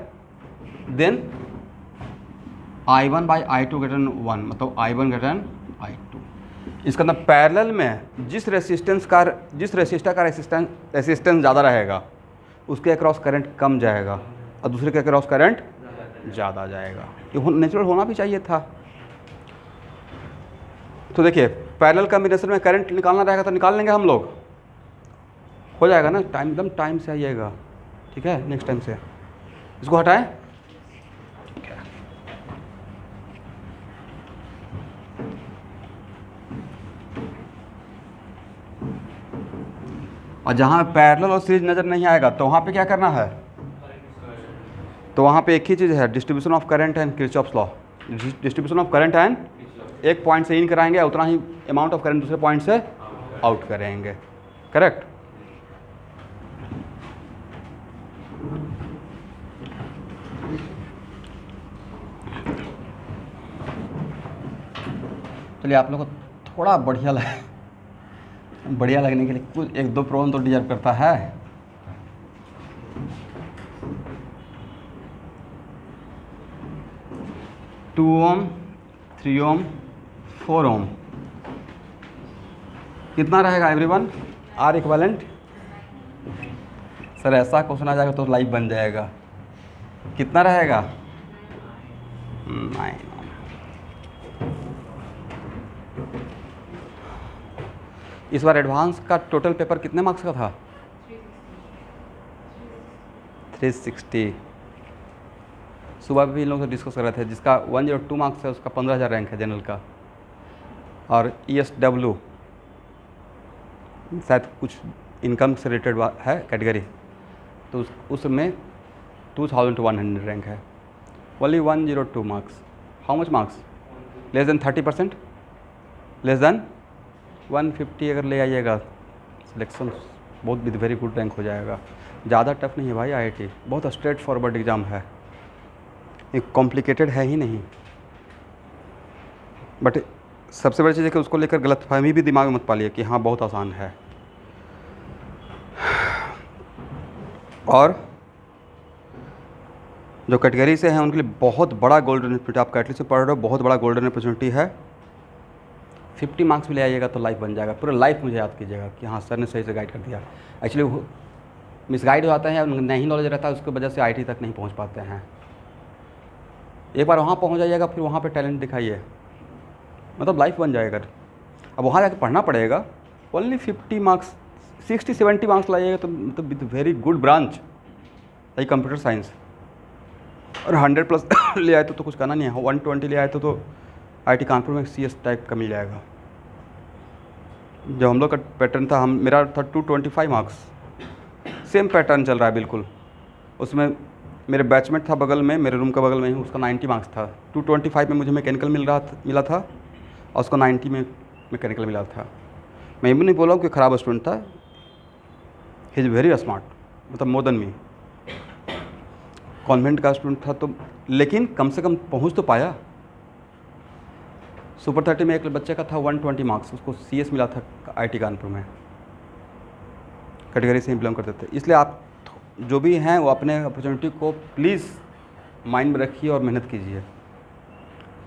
then I1 by I2 greater than 1, मतलब I1 ग्रेटर देन I2, इसका मतलब पैरेलल में जिस रेसिस्टर का रेसिस्टेंस ज़्यादा रहेगा उसके अक्रॉस करंट कम जाएगा और दूसरे के अक्रॉस करंट ज़्यादा जाएगा। ये नेचुरल होना भी चाहिए था। तो देखिए पैरेलल कॉम्बिनेशन में करंट निकालना रहेगा तो निकाल लेंगे हम लोग, हो जाएगा ना। टाइम एकदम टाइम से आइएगा, ठीक है। नेक्स्ट टाइम से इसको हटाएं, ठीक है। और जहाँ पैरेलल और सीरीज नज़र नहीं आएगा तो वहाँ पे क्या करना है, तो वहाँ पे एक ही चीज़ है, distribution of current and Kirchhoff's law. Distribution of current and एक पॉइंट से इन कराएंगे, उतना ही अमाउंट ऑफ करंट दूसरे पॉइंट से आउट करेंगे, करेक्ट। चलिए आप लोग को थोड़ा बढ़िया लगने के लिए कुछ एक दो प्रॉब्लम तो डिजर्व करता है। टू ओम, 3 ओम, 4 ओम कितना रहेगा एवरीवन? R equivalent. सर ऐसा क्वेश्चन आ जाएगा तो लाइव बन जाएगा। कितना रहेगा? 9। इस बार एडवांस का टोटल पेपर कितने मार्क्स का था? 360। सुबह भी इन लोगों से डिस्कस कर रहे थे, जिसका 102 मार्क्स है उसका 15,000 रैंक है जनरल का, और ESW शायद कुछ इनकम से रिलेटेड है कैटेगरी, तो उसमें 2100 रैंक है। Only 102 marks. How much marks? Less than 30%, less than 150 अगर ले आइएगा सिलेक्शन बहुत वेरी गुड रैंक हो जाएगा। ज़्यादा टफ नहीं है भाई IIT, बहुत स्ट्रेट फॉरवर्ड एग्ज़ाम है, एक कॉम्प्लिकेटेड है ही नहीं। बट सबसे बड़ी चीज़ है कि उसको लेकर गलतफहमी भी दिमाग में मत पालिए कि हाँ बहुत आसान है। और जो कैटेगरी से हैं उनके लिए बहुत बड़ा गोल्डन अपॉर्चुनिटी, आप कैटलिस्ट से पढ़ रहे हो, बहुत बड़ा गोल्डन अपॉर्चुनिटी है। 50 मार्क्स भी ले आइएगा तो लाइफ बन जाएगा, पूरा लाइफ मुझे याद कीजिएगा कि हाँ सर ने सही से गाइड कर दिया। एक्चुअली वो मिसगाइड हो जाते हैं, नहीं नॉलेज रहता है, उसकी वजह से IIT तक नहीं पहुंच पाते हैं। एक बार वहाँ पहुंच जाइएगा फिर वहाँ पे टैलेंट दिखाइए, मतलब लाइफ बन जाएगा। अब वहाँ जाकर पढ़ना पड़ेगा। ओनली 50 मार्क्स, 60-70 मार्क्स लाइएगा तो मतलब with very good branch like computer science, और 100+ ले आए तो कुछ करना नहीं है। 120 ले आए तो IIT कानपुर में CS टाइप का मिल जाएगा। जो हम लोग का पैटर्न था, मेरा था 225 मार्क्स, सेम पैटर्न चल रहा है बिल्कुल। उसमें मेरे बैचमेट था बगल में, मेरे रूम का बगल में ही, उसका 90 मार्क्स था। 225 में मुझे मैकेनिकल मिला था और उसको 90 में मैकेनिकल मिला था। मैं ये भी नहीं बोला हूँ कि ख़राब स्टूडेंट था, ही इज़ वेरी स्मार्ट, मतलब मोर देन मी। कॉन्वेंट का स्टूडेंट था तो, लेकिन कम से कम पहुँच तो पाया। सुपर 30 में एक बच्चे का था 120 मार्क्स, उसको CS मिला था IIT कानपुर में, कैटेगरी से ही बिलोंग करते थे। इसलिए आप जो भी हैं वो अपने अपॉर्चुनिटी को प्लीज़ माइंड में रखिए और मेहनत कीजिए।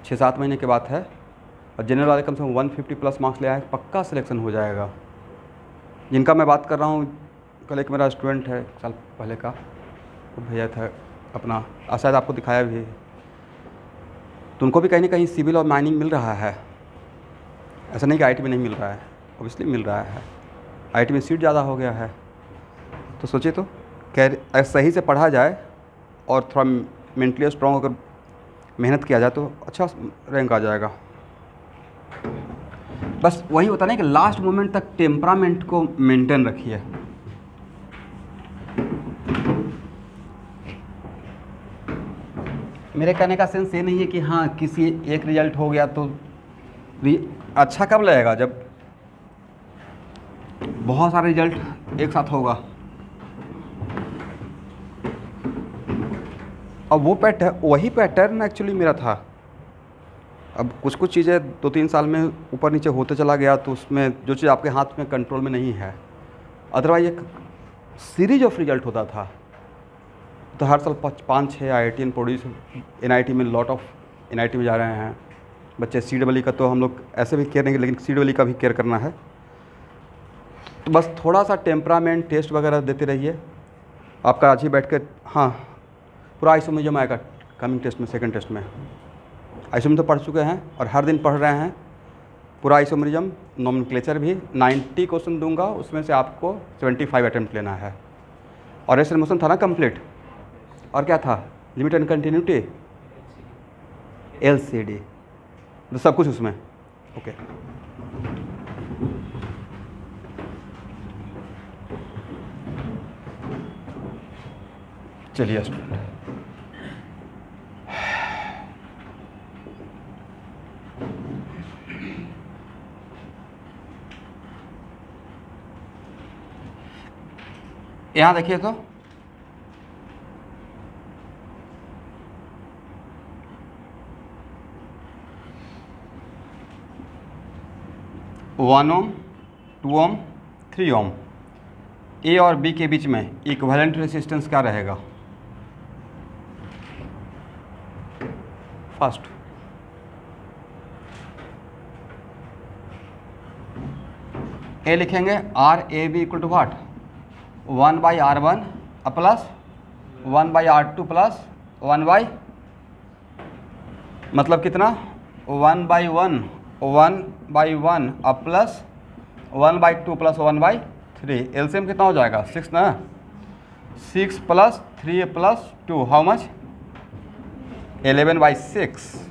6-7 महीने के बाद है, और जनरल वाले कम से कम 150+ मार्क्स ले आए, पक्का सिलेक्शन हो जाएगा। जिनका मैं बात कर रहा हूँ, कल एक मेरा स्टूडेंट है 1 साल पहले का, वो भैया था अपना, शायद आपको दिखाया भी है, तो उनको भी कहीं ना कहीं सिविल और माइनिंग मिल रहा है। ऐसा नहीं कि IIT में नहीं मिल रहा है, ऑब्वियसली मिल रहा है। IIT में सीट ज़्यादा हो गया है, तो सोचिए तो अगर सही से पढ़ा जाए और थोड़ा मेंटली स्ट्रॉन्ग होकर मेहनत किया जाए तो अच्छा रैंक आ जाएगा। बस वही होता नहीं कि लास्ट मोमेंट तक टेम्परामेंट को मेंटेन रखिए। मेरे कहने का सेंस ये नहीं है कि हाँ किसी एक रिजल्ट हो गया तो अच्छा कब लगेगा, जब बहुत सारे रिजल्ट एक साथ होगा। अब वो वही पैटर्न एक्चुअली मेरा था। अब कुछ कुछ चीज़ें 2-3 साल में ऊपर नीचे होते चला गया, तो उसमें जो चीज़ आपके हाथ में कंट्रोल में नहीं है, अदरवाइज एक सीरीज ऑफ रिजल्ट होता था। तो हर साल 5-6 IITian प्रोड्यूस, NIT में लॉट ऑफ NIT में जा रहे हैं, बच्चे CEE का तो हम लोग ऐसे भी केयर नहीं, लेकिन CEE का भी केयर करना है। तो बस थोड़ा सा टेम्परामेंट टेस्ट वगैरह देते रहिए। आपका आज ही बैठ कर, हाँ, पूरा आइसोमेरिज्म आएगा कमिंग टेस्ट में, सेकंड टेस्ट में। आइसोमेरिज्म तो पढ़ चुके हैं और हर दिन पढ़ रहे हैं पूरा आइसोमेरिज्म, नोमेनक्लेचर भी। 90 क्वेश्चन दूंगा, उसमें से आपको 75 अटेम्प्ट लेना है। और रेस्ट मोशन था ना कंप्लीट, और क्या था, लिमिट एंड कंटिन्यूटी, LCD, तो सब कुछ उसमें। ओके, चलिए स्टूडेंट, यहाँ देखिए तो one ohm, 2 ohm, 3 ohm, A और B के बीच में इक्विवेलेंट रेसिस्टेंस क्या रहेगा? फर्स्ट A लिखेंगे RAB equal to what, 1/R1 plus 1/R2 plus 1/, मतलब कितना, 1/1 1/1 प्लस 1/2 प्लस 1/3। एलसीएम कितना हो जाएगा, 6 ना, 6 plus 3 plus 2, how much, 11/6।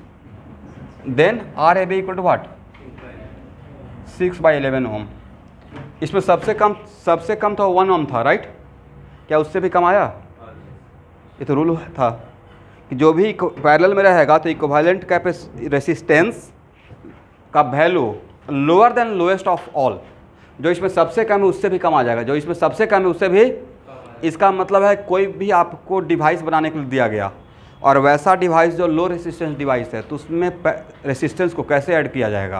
Then RAB equal to what, 6/11 ohm. इसमें सबसे कम तो 1 ओम था, राइट? क्या उससे भी कम आया? ये तो रूल था कि जो भी पैरेलल में रहेगा तो इक्विवेलेंट रेसिस्टेंस का value lower than lowest of all, जो इसमें सबसे कम है उससे भी कम आ जाएगा, जो इसमें सबसे कम है उससे भी। इसका मतलब है कोई भी आपको डिवाइस बनाने के लिए दिया गया और वैसा डिवाइस जो लो रेसिस्टेंस डिवाइस है, तो उसमें रेसिस्टेंस को कैसे ऐड किया जाएगा,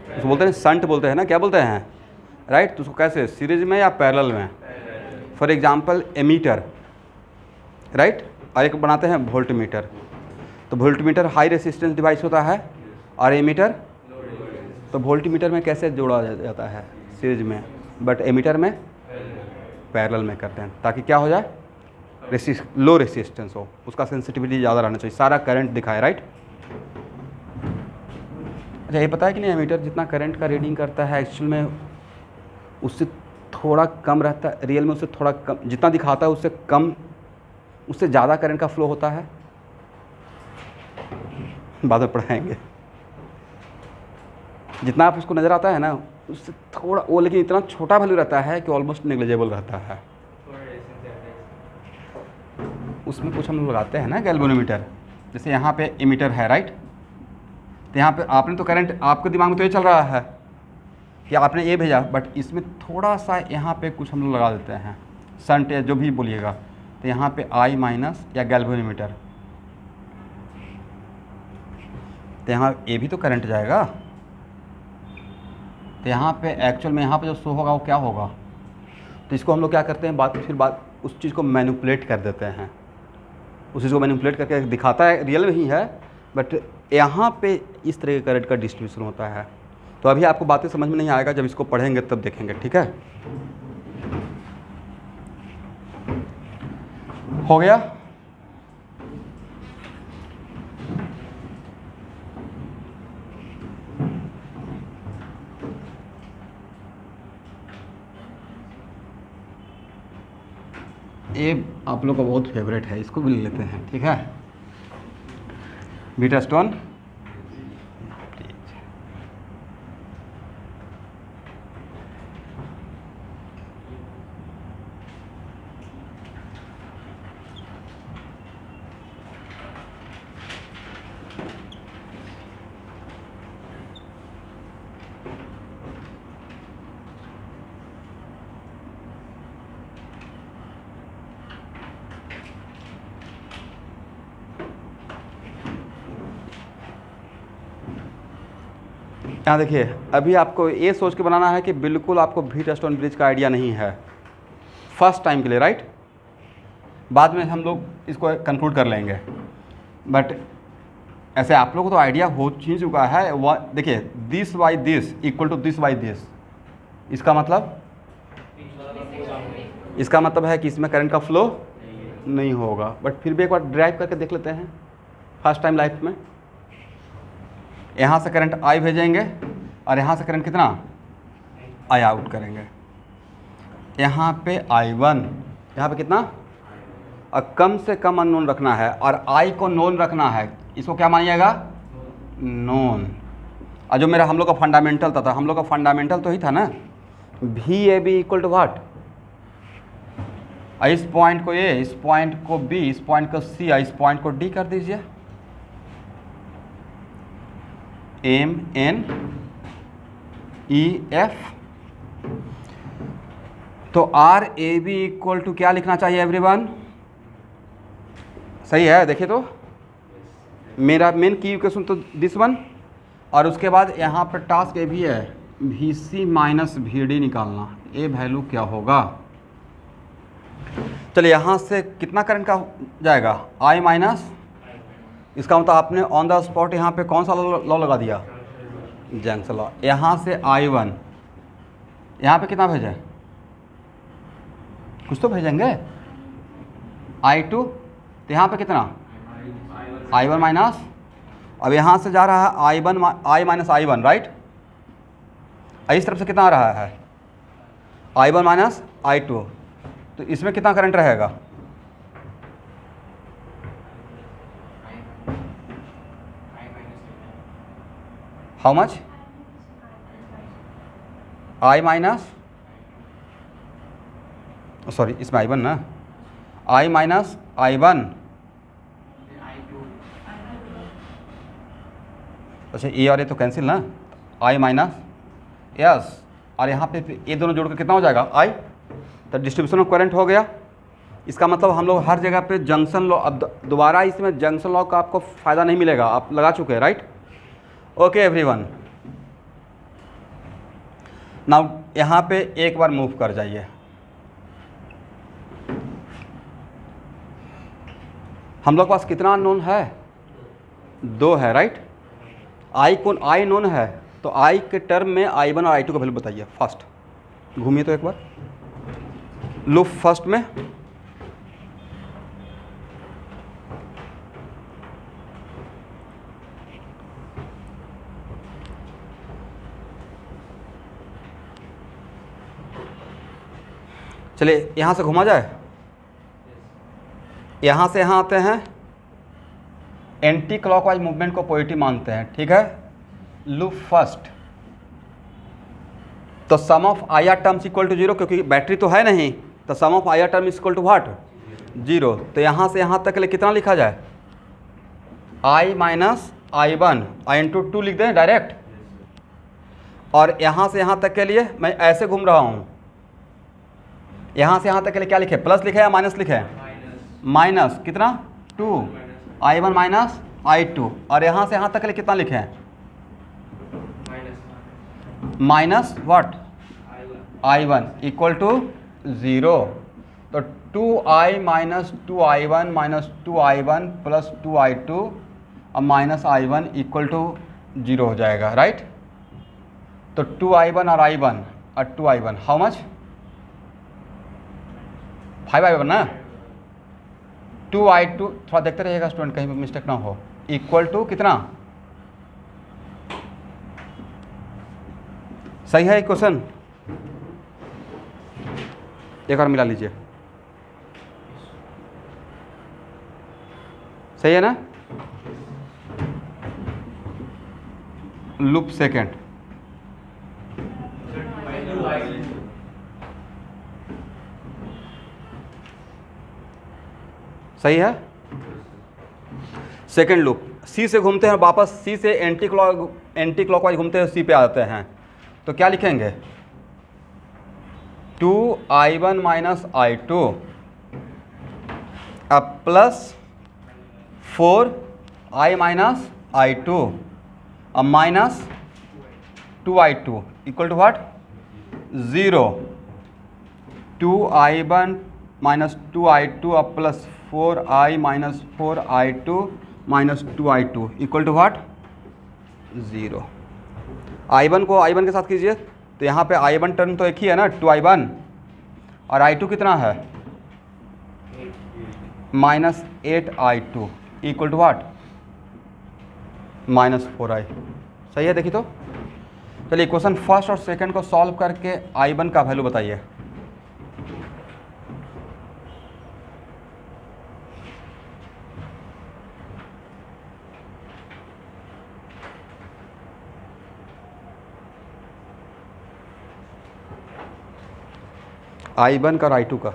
उसको बोलते हैं संट बोलते हैं ना, क्या बोलते हैं, राइट? तो उसको कैसे, सीरीज में या पैरेलल में? For example ammeter, right? और एक बनाते हैं वोल्ट मीटर। तो voltmeter high resistance device होता है और एमीटर, तो वोल्ट मीटर में कैसे जोड़ा जाता है, सीरीज में, बट एमीटर में पैरेलल में करते हैं, ताकि क्या हो जाए, लो रेसिस्टेंस हो, उसका सेंसिटिविटी ज़्यादा रहना चाहिए, सारा करंट दिखाए, राइट? अच्छा, ये पता है कि नहीं, एमीटर जितना करंट का रीडिंग करता है एक्चुअल में उससे थोड़ा कम रहता है, रियल में उससे थोड़ा कम, जितना दिखाता है उससे कम, उससे ज़्यादा करंट का फ्लो होता है। बाद में पढ़ाएंगे। जितना आप उसको नज़र आता है ना उससे थोड़ा वो, लेकिन इतना छोटा वैल्यू रहता है कि ऑलमोस्ट नेग्लिजिबल रहता है। उसमें कुछ हम लोग लगाते हैं ना गैल्वेनोमीटर, जैसे यहाँ पे एमीटर है, राइट? तो यहाँ पे आपने तो करंट, आपके दिमाग में तो ये चल रहा है कि आपने ये भेजा, बट इसमें थोड़ा सा यहाँ पे कुछ हम लोग लगा देते हैं, शंट या जो भी बोलिएगा। तो यहाँ पे I माइनस या गैल्वेनोमीटर, तो यहाँ ये भी तो करंट जाएगा, तो यहाँ पे एक्चुअल में यहाँ पे जो शो होगा वो क्या होगा, तो इसको हम लोग क्या करते हैं, बात उस चीज़ को मैनिपुलेट कर देते हैं, उस चीज़ को मैनिपुलेट करके दिखाता है, रियल में ही है, बट यहाँ पे इस तरह के करंट का डिस्ट्रीब्यूशन होता है। तो अभी आपको बातें समझ में नहीं आएगा, जब इसको पढ़ेंगे तब देखेंगे, ठीक है? हो गया? ये आप लोग का बहुत फेवरेट है, इसको भी ले लेते हैं, ठीक है? बीटा स्टोन, यहाँ देखिए, अभी आपको ये सोच के बनाना है कि बिल्कुल आपको व्हीटस्टोन ब्रिज का आइडिया नहीं है फर्स्ट टाइम के लिए, राइट? बाद में हम लोग इसको कंक्लूड कर लेंगे, बट ऐसे आप लोगों को तो आइडिया हो चुका है। देखिए this by this equal to this by this, इसका मतलब है कि इसमें करंट का फ्लो नहीं होगा। बट फिर भी एक बार ड्राइव करके देख लेते हैं फर्स्ट टाइम लाइफ में। यहाँ से करंट आई भेजेंगे और यहाँ से करंट कितना आई आउट करेंगे। यहाँ पे I1, यहाँ पे कितना, और कम से कम अननोन रखना है और I को नोन रखना है। इसको क्या मानिएगा, नोन। और जो मेरा हम लोग का फंडामेंटल था हम लोग का फंडामेंटल तो ही था ना, VAB इक्वल टू व्हाट, इस पॉइंट को A, इस पॉइंट को B, इस पॉइंट को C, इस पॉइंट को D कर दीजिए। MNEF। तो RAB इक्वल टू क्या लिखना चाहिए एवरीवन, सही है। देखिए तो मेरा मेन की इक्वेशन तो दिस वन, और उसके बाद यहाँ पर टास्क ये भी है VC माइनस VD निकालना। ये वैल्यू क्या होगा, चलिए यहाँ से कितना करंट का जाएगा I माइनस, इसका मतलब आपने ऑन द स्पॉट यहाँ पे कौन सा लॉ लगा दिया, जंक्शन लॉ। यहाँ से I1 यहाँ पे कितना भेजें, कुछ तो भेजेंगे, I2 तो यहाँ पे कितना I1 माइनस, अब यहाँ से जा रहा है I माइनस I1 राइट, इस तरफ से कितना आ रहा है I1 माइनस I2, तो इसमें कितना करंट रहेगा, how much, I minus, sorry इसमें I1 ना, I माइनस I1, अच्छा ये और ये तो कैंसिल ना, I माइनस यस, और यहाँ पे ये दोनों जोड़ कर कितना हो जाएगा I, तो डिस्ट्रीब्यूशन ऑफ करंट हो गया। इसका मतलब हम लोग हर जगह पे जंक्शन लॉ, अब दोबारा इसमें जंक्शन लॉ का आपको फ़ायदा नहीं मिलेगा, आप लगा चुके हैं राइट। ओके एवरीवन, नाउ यहाँ पे एक बार मूव कर जाइए। हम लोग के पास कितना नोन है, 2 है राइट। I नोन है, तो I के टर्म में I1 और I2 का वैल्यू बताइए। फर्स्ट घूमिए तो एक बार लूप फर्स्ट में, चलिए यहाँ से घुमा जाए, यहाँ से यहाँ आते हैं, एंटी क्लॉकवाइज मूवमेंट को पॉजिटिव मानते हैं, ठीक है। लूप फर्स्ट, तो sum of IR terms equal to 0, क्योंकि बैटरी तो है नहीं, तो sum of IR term equal to what 0। तो यहाँ से यहाँ तक के लिए कितना लिखा जाए, I minus I1, I into 2 लिख दें डायरेक्ट। और यहाँ से यहाँ तक के लिए मैं ऐसे घूम रहा हूँ, यहाँ से यहाँ तक के लिए क्या लिखे, प्लस लिखे या माइनस लिखे, माइनस कितना 2, I1 माइनस I2, और यहाँ से यहाँ तक के लिए कितना लिखे हैं, minus what I1 equal to 0। तो 2I minus 2I1 minus 2I1 plus 2I2 और माइनस I1 इक्वल टू 0 हो जाएगा राइट। तो 2I1 और I1 और 2I1 हाउ मच, 5I1 ना, 2I2, थोड़ा देखते रहिएगा स्टूडेंट कहीं भी मिस्टेक ना हो, इक्वल टू कितना, सही है क्वेश्चन, एक और मिला लीजिए, सही है ना। लूप सेकेंड, सही है। सेकेंड लूप, सी से घूमते हैं वापस, सी से एंटी क्लॉकवाइज घूमते हैं, सी पे आते हैं, तो क्या लिखेंगे 2I1 माइनस I2 अब प्लस 4I माइनस I2 अब minus 2I2 equal to what 0। 2I1 minus 2I2 अब plus 4I minus 4I2 minus 2i2 equal to what, 0। i1 को i1 के साथ कीजिए, तो यहाँ पे i1 टर्म तो एक ही है ना, 2i1, और i2 कितना है, minus 8i2 equal to what, minus 4i। सही है, देखिए तो। चलिए क्वेश्चन फर्स्ट और सेकंड को सॉल्व करके i1 का वैल्यू बताइए। i1 का और i2 का।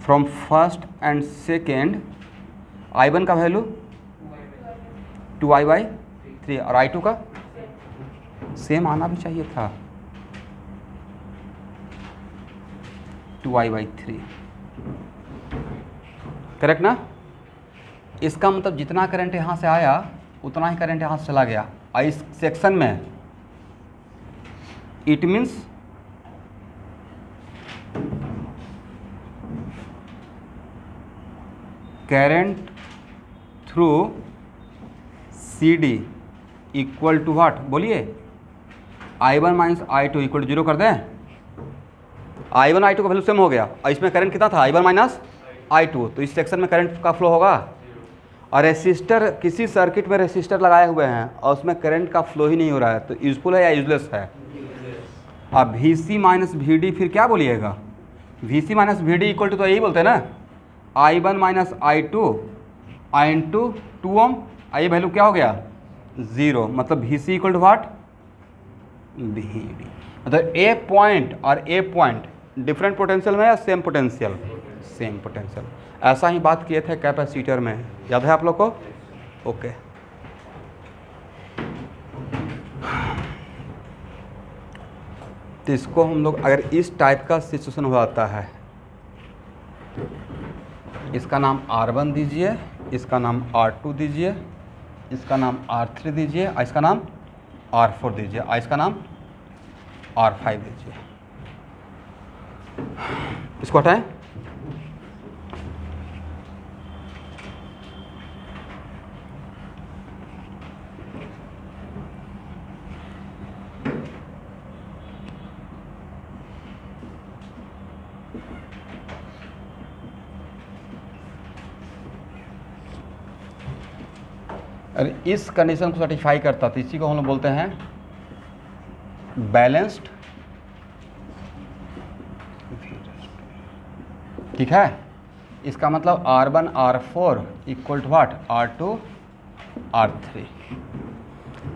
From first and second i1 का वैल्यू 2i/3 और i2 का सेम आना भी चाहिए था, 2i/3। करेक्ट ना। इसका मतलब जितना करंट यहाँ से आया उतना ही करंट यहाँ से चला गया। और इस सेक्शन में it means current through CD equal to what, बोलिए, i1 minus i2 equal to 0 कर दें। i1 i2 का वैल्यू सेम हो गया, और इसमें करंट कितना था, i1 माइनस i2, तो इस सेक्शन में करंट का फ्लो होगा। और रेसिस्टर, किसी सर्किट में रेसिस्टर लगाए हुए हैं और उसमें करंट का फ्लो ही नहीं हो रहा है, तो यूजफुल है या यूजलेस है। अब VC माइनस VD फिर क्या बोलिएगा, VC minus VD equal to, तो यही बोलते हैं ना, i1 minus i2 into 2 ohm, I value क्या हो गया, 0। मतलब VC equal to what, VD। मतलब ए पॉइंट और ए पॉइंट डिफरेंट पोटेंशियल में या सेम पोटेंशियल, सेम पोटेंशियल। ऐसा ही बात किए थे कैपेसिटर में, याद है आप लोग को। ओके, तो इसको हम लोग अगर इस टाइप का सिचुएशन हो जाता है, इसका नाम R1 दीजिए, इसका नाम R2 दीजिए, इसका नाम R3 दीजिए, और इसका नाम R4 दीजिए, और इसका नाम R5 दीजिए। इसको हटाएं। अरे इस कंडीशन को सेटिस्फाई करता तो इसी को हम लोग बोलते हैं बैलेंस्ड। ठीक है, इसका मतलब R1 R4 equal to what, R2 R3।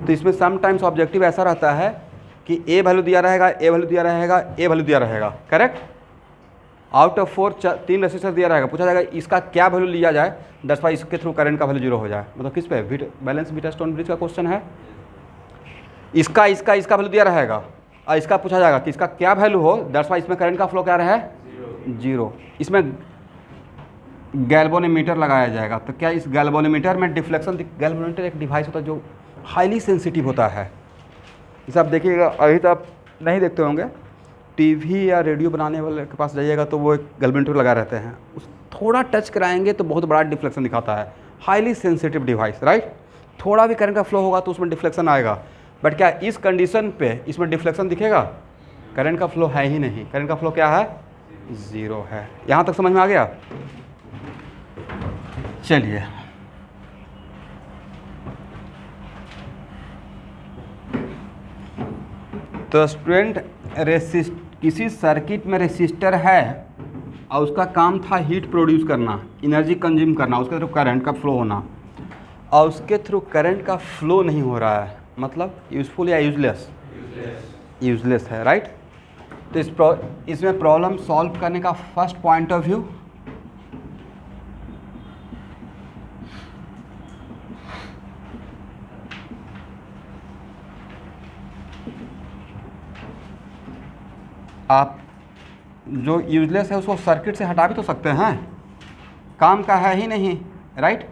तो इसमें समटाइम्स ऑब्जेक्टिव ऐसा रहता है कि ए वैल्यू दिया रहेगा, ए वैल्यू दिया रहेगा, ए वैल्यू दिया रहेगा, करेक्ट। आउट ऑफ 4 3 रेसिस्टर दिया रहेगा, पूछा जाएगा इसका क्या वैल्यू लिया जाए, दैट्स व्हाई इसके थ्रू करंट का वैल्यू 0 हो जाए। मतलब किस पे, बैलेंस व्हीटस्टोन ब्रिज का क्वेश्चन है। इसका इसका इसका वैल्यू दिया रहेगा और इसका पूछा जाएगा कि इसका क्या वैल्यू हो, दैट्स व्हाई इसमें करंट का फ्लो क्या रहे, 0। इसमें गैल्वेनोमीटर लगाया जाएगा, तो क्या इस गैल्वेनोमीटर में डिफ्लेक्शन, गैल्वेनोमीटर एक डिवाइस होता है जो हाईली सेंसिटिव होता है। इसे आप देखिएगा, अभी तो आप नहीं देखते होंगे, टीवी या रेडियो बनाने वाले के पास जाइएगा तो वो एक गैल्वेनोमीटर लगा रहते हैं, उस थोड़ा टच कराएंगे तो बहुत बड़ा डिफ्लेक्शन दिखाता है। Highly sensitive device, right. थोड़ा भी करंट का फ्लो होगा तो उसमें डिफ्लेक्शन आएगा, बट क्या इस कंडीशन पे इसमें डिफ्लेक्शन दिखेगा, करंट का फ्लो है ही नहीं, करंट का फ्लो क्या है, 0 है। यहाँ तक समझ में आ गया। चलिए तो स्टूडेंट, किसी सर्किट में रेसिस्टर है और उसका काम था हीट प्रोड्यूस करना, एनर्जी कंज्यूम करना, उसके थ्रू करंट का फ्लो होना, और उसके थ्रू करंट का फ्लो नहीं हो रहा है, मतलब यूज़फुल या यूजलेस? यूजलेस है, राइट। तो इसमें प्रॉब्लम सॉल्व करने का फर्स्ट पॉइंट ऑफ व्यू, आप जो यूजलेस है उसको सर्किट से हटा भी तो सकते हैं, काम का है ही नहीं, राइट।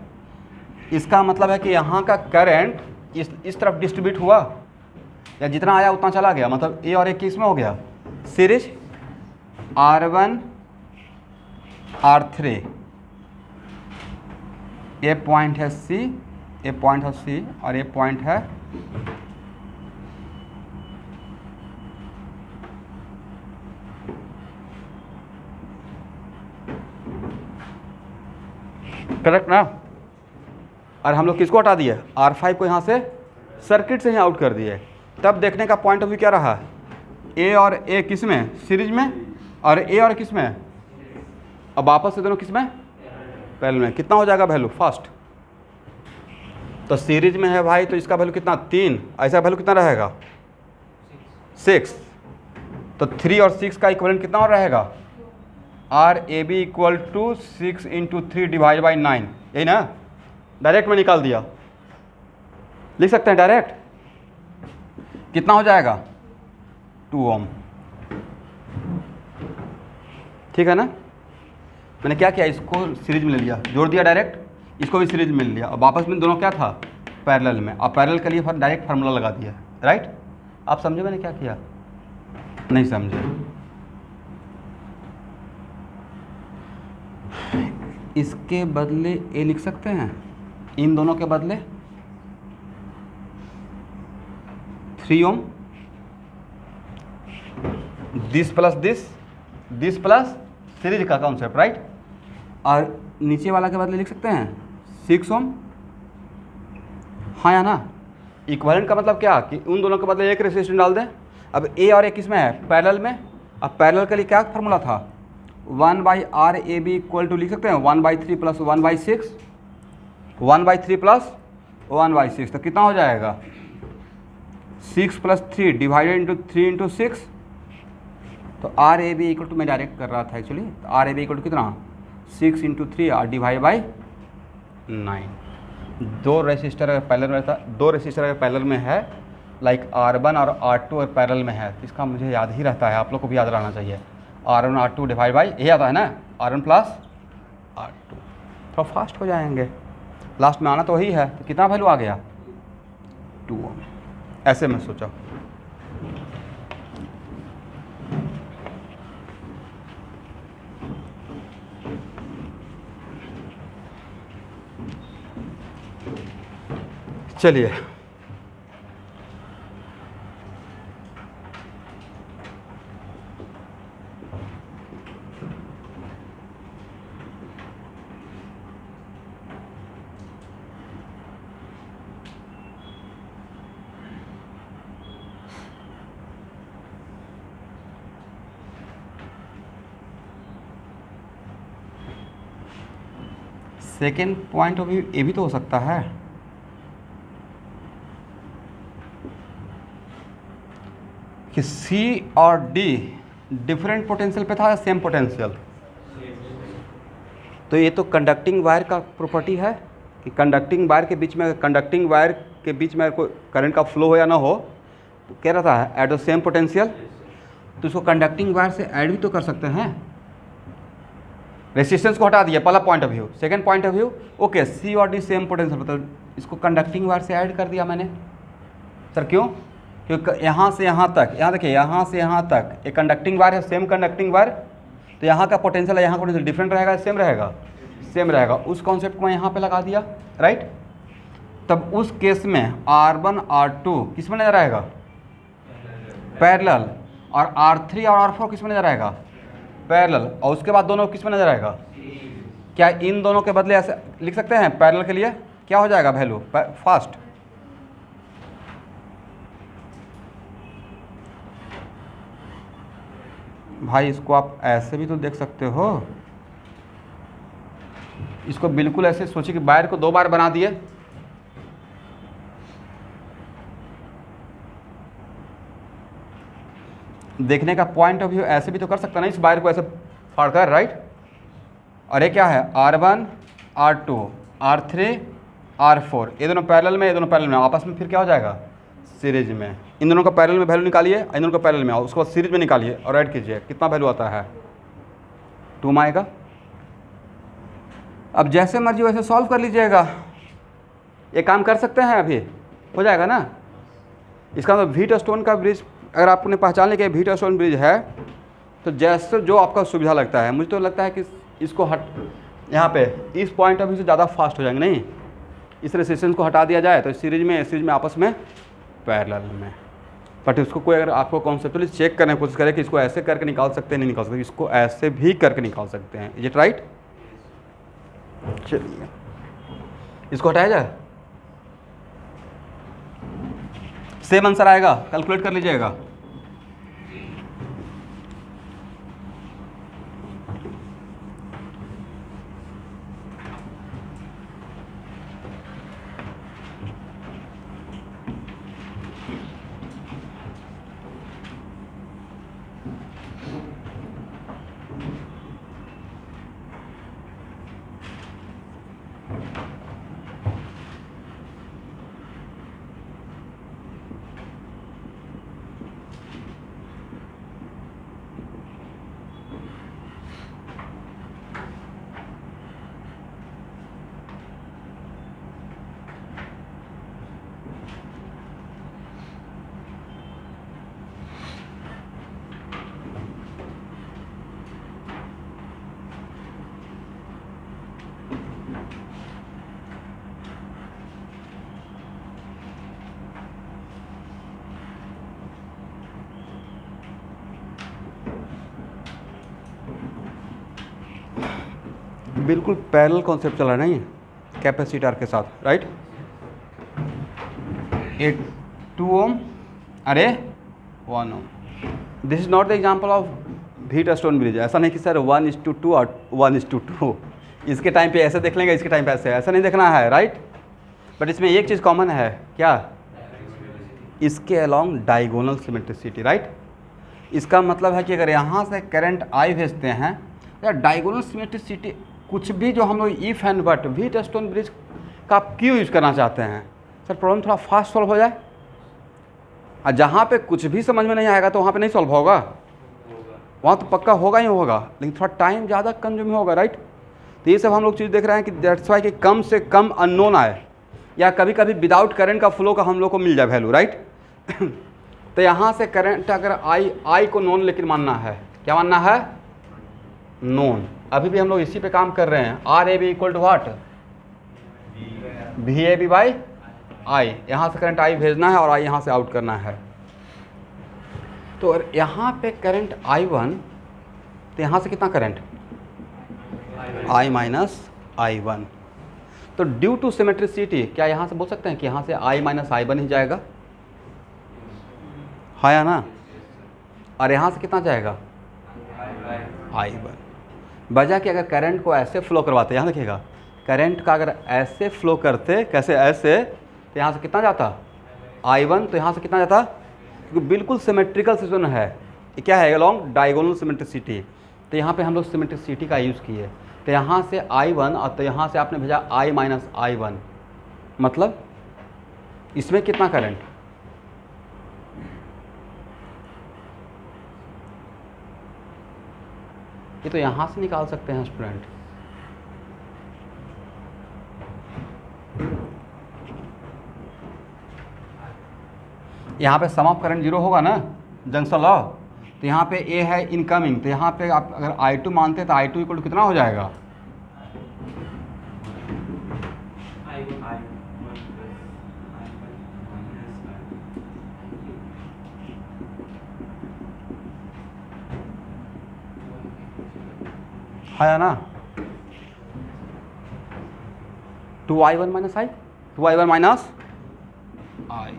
इसका मतलब है कि यहाँ का करंट इस तरफ डिस्ट्रीब्यूट हुआ, या जितना आया उतना चला गया, मतलब ए और ए किस में हो गया? सीरीज R1 R3, ए पॉइंट है C, ए पॉइंट है C और ए पॉइंट है करेक्ट ना। और हम लोग किसको हटा दिए? R5 को यहाँ से सर्किट से ही आउट कर दिए। तब देखने का पॉइंट ऑफ व्यू क्या रहा? ए और ए किस में? सीरीज में, और ए और किस में? अब वापस से दोनों किस में? पैरेलल में। कितना हो जाएगा वैल्यू फास्ट? तो सीरीज में है भाई, तो इसका वैल्यू कितना? 3। ऐसा वैल्यू कितना रहेगा? 6। तो 3 और 6 का इक्विवेलेंट कितना और रहेगा? RAB equal to 6 × 3 divide by 9, यही ना? डायरेक्ट में निकाल दिया, लिख सकते हैं डायरेक्ट। कितना हो जाएगा? 2 ओम। ठीक है ना। मैंने क्या किया, इसको सीरीज में ले लिया, जोड़ दिया डायरेक्ट, इसको भी सीरीज में ले लिया, और वापस में दोनों क्या था? पैरेलल में। अब पैरेलल के लिए डायरेक्ट फार्मूला लगा दिया, राइट। आप समझे मैंने क्या किया? नहीं समझे? इसके बदले ए लिख सकते हैं, इन दोनों के बदले 3 ohm, this plus this plus series का कॉन्सेप्ट, राइट। और नीचे वाला के बदले लिख सकते हैं 6 ओम, हाँ या ना। इक्विवेलेंट का मतलब क्या कि उन दोनों के बदले एक रेजिस्टेंस डाल दें। अब ए और ए किस में है? पैरेलल में। अब पैरेलल के लिए क्या फार्मूला था? 1/RAB इक्वल टू लिख सकते हैं 1/3 प्लस 1/6, 1/3 प्लस 1/6, तो कितना हो जाएगा? 6 + 3 डिवाइडेड इंटू 3 × 6। तो RAB इक्वल टू, मैं डायरेक्ट कर रहा था एक्चुअली, तो RAB इक्वल टू कितना? 6 × 3 और डिवाइड बाई 9। दो रेसिस्टर अगर पैरेलल में है, लाइक R1 और R2 और पैरेलल में है, इसका मुझे याद ही रहता है, आप लोग को भी याद रहना चाहिए। R1 R2 डिवाइड बाई, ये आता है ना, R1 + R2। थोड़ा फास्ट हो जाएंगे, लास्ट में आना तो वही है। तो कितना वैल्यू आ गया? 2 ओम। ऐसे मैं सोचा। चलिए, सेकेंड पॉइंट ऑफ व्यू ये भी तो हो सकता है कि C और D डिफरेंट पोटेंशियल पे था या सेम पोटेंशियल? तो ये तो कंडक्टिंग वायर का प्रॉपर्टी है कि कंडक्टिंग वायर के बीच में कोई करंट का फ्लो हो या ना हो, तो कह रहा था एट द सेम पोटेंशियल। तो इसको कंडक्टिंग वायर से ऐड भी तो कर सकते हैं। रेसिस्टेंस को हटा दिया, पहला point of view. Second point of view, okay, C और D सेम पोटेंशियल, मतलब इसको कंडक्टिंग वायर से ऐड कर दिया मैंने। सर क्यों? क्योंकि यहाँ से यहाँ तक, यहाँ देखिए, यहाँ से यहाँ तक एक कंडक्टिंग वायर है, सेम कंडक्टिंग वायर, तो यहाँ का पोटेंशियल है, यहाँ का पोटेंशियल डिफरेंट रहेगा, सेम रहेगा? सेम रहेगा। उस कॉन्सेप्ट को मैं यहाँ पे लगा दिया, राइट। तब उस केस में R1 R2 किस में नजर आएगा? पैरेलल। और R3 और R4 किस में नजर आएगा? पैरेलल। और उसके बाद दोनों किस में नजर आएगा? क्या इन दोनों के बदले ऐसे लिख सकते हैं? पैरेलल के लिए क्या हो जाएगा वैल्यू फास्ट? भाई इसको आप ऐसे भी तो देख सकते हो, इसको बिल्कुल ऐसे सोचिए कि वायर को 2 बार बना दिए, देखने का पॉइंट ऑफ व्यू ऐसे भी तो कर सकता ना, इस वायर को ऐसे फाड़ कर, राइट। और ये क्या है, R1 R2 R3 R4, ये दोनों पैरेलल में, ये दोनों पैरेलल में, आपस में फिर क्या हो जाएगा, सीरीज में। इन दोनों का पैरेलल में वैल्यू निकालिए, इन दोनों का पैरेलल में, उसको बाद सीरीज में निकालिए और ऐड कीजिए, कितना वैल्यू आता है, 2 में आएगा। अब जैसे मर्जी वैसे सॉल्व कर लीजिएगा, ये काम कर सकते हैं, अभी हो जाएगा ना। इसका मतलब व्हीटस्टोन का ब्रिज अगर आपने पहचान लिया कि व्हीटस्टोन ब्रिज है, तो जैसे जो आपका सुविधा लगता है, मुझे तो लगता है कि इसको यहाँ पे इस पॉइंट ऑफ व्यू से ज़्यादा फास्ट हो जाएंगे, नहीं इस रेसिस्टेंस को हटा दिया जाए तो सीरीज में आपस में पैरेलल में। बट इसको कोई अगर आपको कॉन्सेप्चुअली चेक करने की कोशिश करे कि इसको ऐसे करके निकाल सकते हैं, नहीं निकाल सकते, इसको ऐसे भी करके निकाल सकते हैं। Is it right? चलिए इसको हटाया जाए, सेम आंसर आएगा, कैलकुलेट कर लीजिएगा। बिल्कुल पैरेलल कॉन्सेप्ट चल रहा है नहीं कैपेसिटर के साथ, राइट। 2 ओम, अरे 1 ohm. This is not the example of Wheatstone bridge. ऐसा नहीं कि सर 1:2 और 1:2, इसके टाइम पे ऐसे देख लेंगे, इसके टाइम पे ऐसे, ऐसा नहीं देखना है, राइट। बट इसमें एक चीज़ कॉमन है, क्या, इसके अलॉन्ग डायगोनल सिमेट्रिसिटी, राइट। इसका मतलब है कि अगर यहाँ से करंट आई भेजते हैं या डायगोनल सिमेट्रिसिटी, कुछ भी जो हम लोग if and but Wheatstone bridge का आप क्यों यूज़ करना चाहते हैं, सर प्रॉब्लम थोड़ा फास्ट सॉल्व हो जाए। और जहाँ पे कुछ भी समझ में नहीं आएगा तो वहाँ पे नहीं सॉल्व होगा, वहाँ तो पक्का होगा ही होगा, लेकिन थोड़ा टाइम ज़्यादा कंज्यूम होगा, राइट। तो ये सब हम लोग चीज़ देख रहे हैं कि दैट्स वाई कि कम से कम अननोन आए, या कभी कभी विदाउट करंट का फ्लो का हम लोग को मिल जाए वैल्यू, राइट। तो यहाँ से करंट अगर आई को नॉन लेकिन मानना है, क्या मानना है, नोन। अभी भी हम लोग इसी पे काम कर रहे हैं। R A B equal to what, V A B by I. यहाँ से करंट आई भेजना है और आई यहाँ से आउट करना है। तो यहाँ पे करंट I1, तो यहाँ से कितना करंट, I माइनस I1। तो ड्यू टू सिमेट्रिसिटी क्या यहाँ से बोल सकते हैं कि यहाँ से I माइनस I1 ही जाएगा, हाँ या ना। और यहाँ से कितना जाएगा, I1। बजाय कि अगर करंट को ऐसे फ्लो करवाते, यहाँ देखिएगा करंट का अगर ऐसे फ्लो करते, कैसे ऐसे, तो यहाँ से कितना जाता I1, तो यहाँ से कितना जाता, क्योंकि बिल्कुल सिमेट्रिकल सिस्टम है, ये क्या है, अलॉन्ग डायगोनल सिमेट्रिसिटी। तो यहाँ पे हम लोग सिमेट्रिसिटी का यूज़ किए, तो यहाँ से I1 और तो यहाँ से आपने भेजा I माइनस I1, मतलब इसमें कितना करंट, ये तो यहाँ से निकाल सकते हैं स्टूडेंट। यहाँ पे सम ऑफ करंट 0 होगा ना, जंक्शन लॉ। तो यहाँ पे ए है इनकमिंग, तो यहाँ पे आप अगर I2 मानते हैं तो I2 इक्वल टू कितना हो जाएगा, है ना, 2I1 minus I, 2I1 minus I।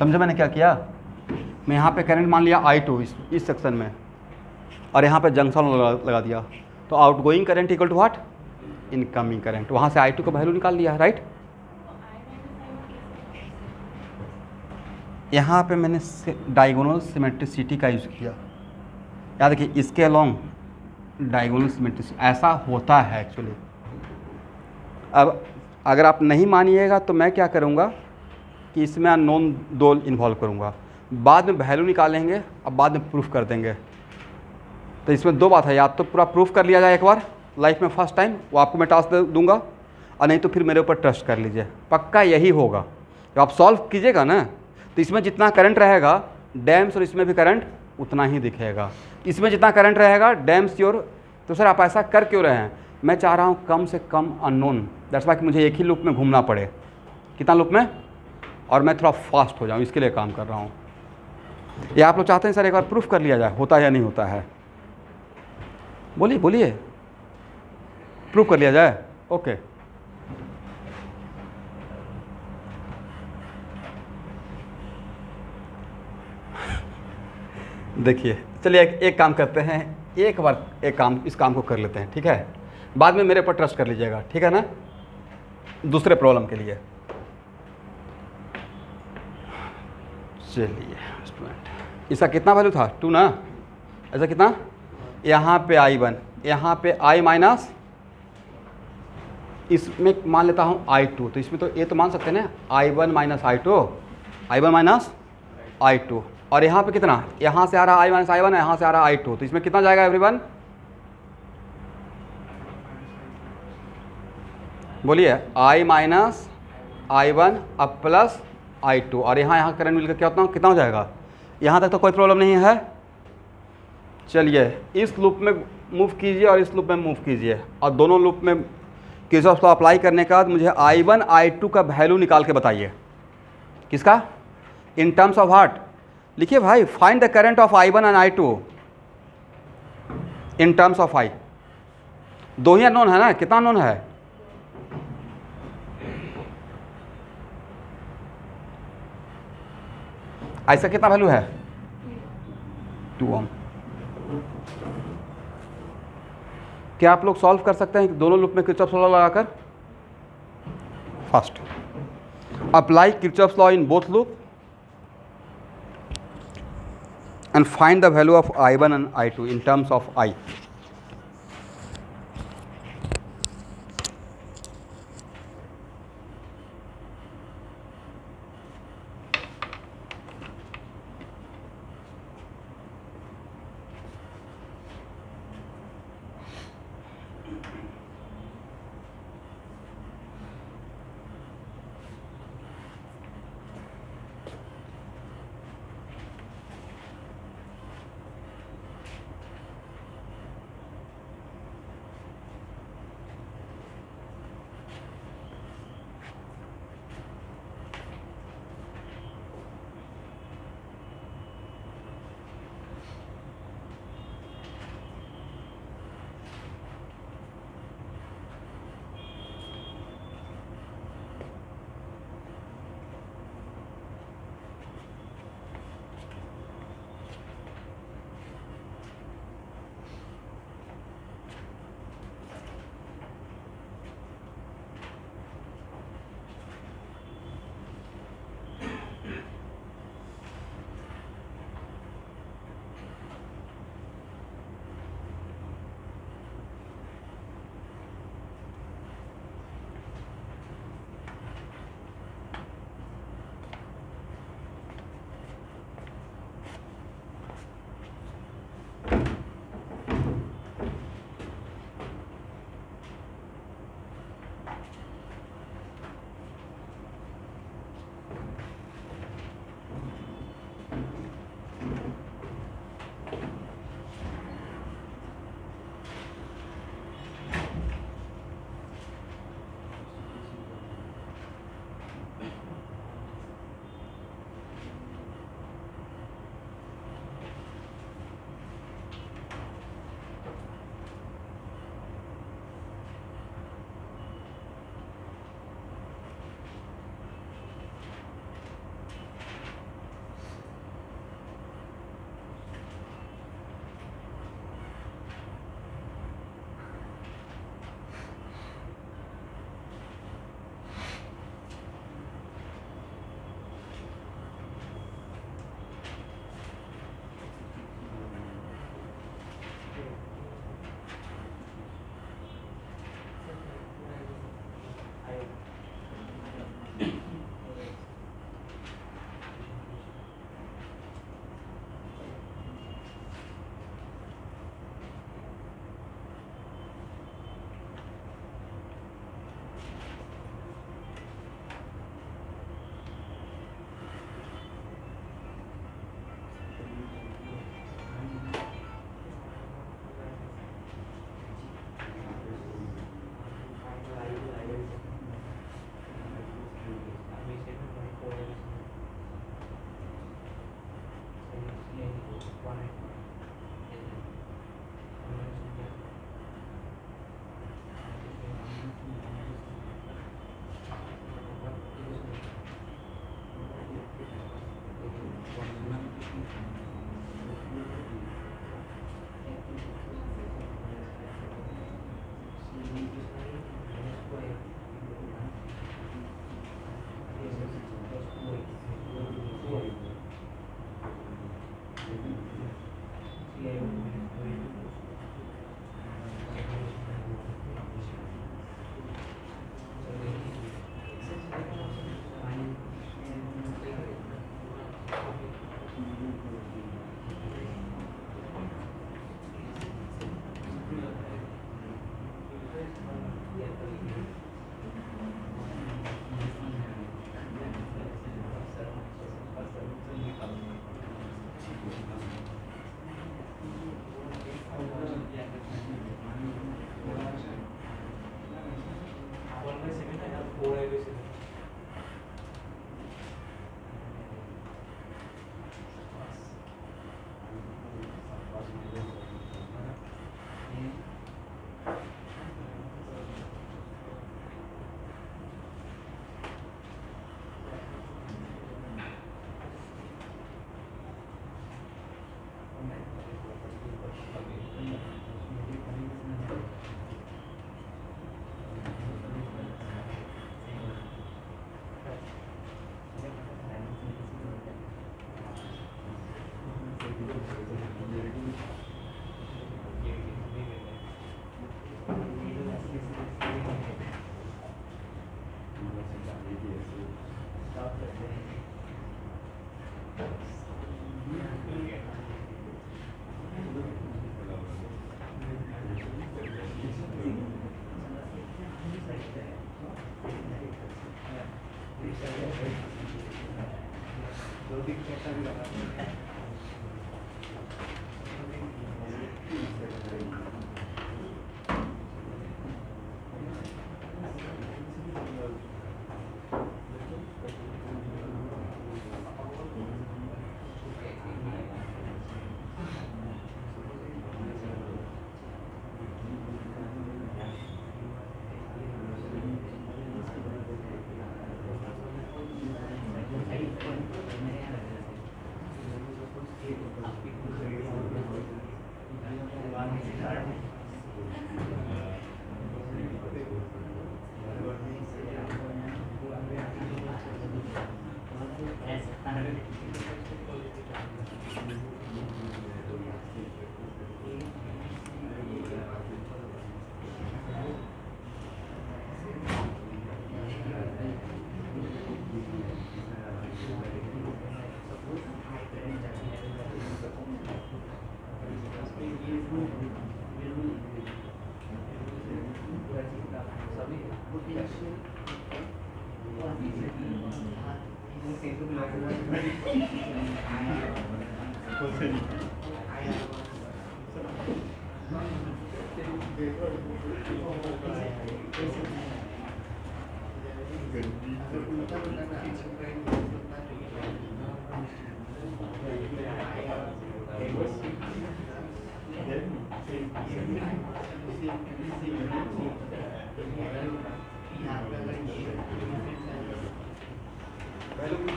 समझे मैंने क्या किया? मैं यहाँ पे करंट मान लिया I2 इस सेक्शन में, और यहाँ पे जंक्शन लगा दिया, तो out going current equal to what? Incoming current. वहाँ से I2 का वैल्यू निकाल लिया, राइट? यहाँ पे मैंने डायगोनल सिमेट्रिसिटी का यूज़ किया। याद रखिए, इसके अलोंग डायगोनल सिमेट्रिसिटी ऐसा होता है एक्चुअली। अब अगर आप नहीं मानिएगा तो मैं क्या करूँगा कि इसमें अननोन 2 इन्वॉल्व करूँगा, बाद में वैल्यू निकालेंगे, अब बाद में प्रूफ कर देंगे। तो इसमें 2 बात है, या तो पूरा प्रूफ कर लिया जाए एक बार लाइफ में फर्स्ट टाइम, वो आपको मैं टास्क दे दूँगा, और नहीं तो फिर मेरे ऊपर ट्रस्ट कर लीजिए, पक्का यही होगा। जब आप सॉल्व कीजिएगा ना, तो इसमें जितना करंट रहेगा डैम्स, और इसमें भी करंट उतना ही दिखेगा। इसमें जितना करंट रहेगा डैम्स श्योर। तो सर आप ऐसा कर क्यों रहे हैं? मैं चाह रहा हूँ कम से कम अननोन, दैट्स वाई कि मुझे एक ही लूप में घूमना पड़े। कितना लूप में? और मैं थोड़ा फास्ट हो जाऊँ, इसके लिए काम कर रहा हूँ। ये आप लोग चाहते हैं सर एक बार प्रूफ कर लिया जाए, होता है या नहीं होता है? बोलिए बोलिए, प्रूफ कर लिया जाए। ओके, देखिए चलिए एक काम करते हैं, एक बार इस काम को कर लेते हैं, ठीक है? बाद में मेरे पर ट्रस्ट कर लीजिएगा, ठीक है ना? दूसरे प्रॉब्लम के लिए चलिए, स्टूडेंट इसका कितना वैल्यू था? 2 ना? ऐसा कितना? यहाँ पे I1, यहाँ पे I माइनस, इसमें मान लेता हूँ I2, तो इसमें तो ये तो मान सकते हैं ना I1 minus I2, I1 minus I2, और यहाँ पे कितना? यहाँ से आ रहा I माइनस I1 है, यहाँ से आ रहा I2, तो इसमें कितना जाएगा एवरीवन? बोलिए, I माइनस I1 अब प्लस I2, और यहाँ करंट मिलकर क्या होता, कितना हो जाएगा? यहाँ तक तो कोई प्रॉब्लम नहीं है। चलिए इस लूप में मूव कीजिए और इस लूप में मूव कीजिए, और दोनों लूप में किरचॉफ लॉ अप्लाई करने के बाद मुझे I1 I2 का वैल्यू निकाल के बताइए। किसका? इन टर्म्स ऑफ व्हाट? लिखिए भाई, find the current of I1 and I2 in terms of I। 2 he unknown है ना? कितना अननोन है? ऐसा कितना वैल्यू है? 2 ओम। क्या आप लोग सॉल्व कर सकते हैं दोनों लूप में किरचॉफ लॉ लगाकर? First apply Kirchhoff law in both loop and find the value of I1 and I2 in terms of I.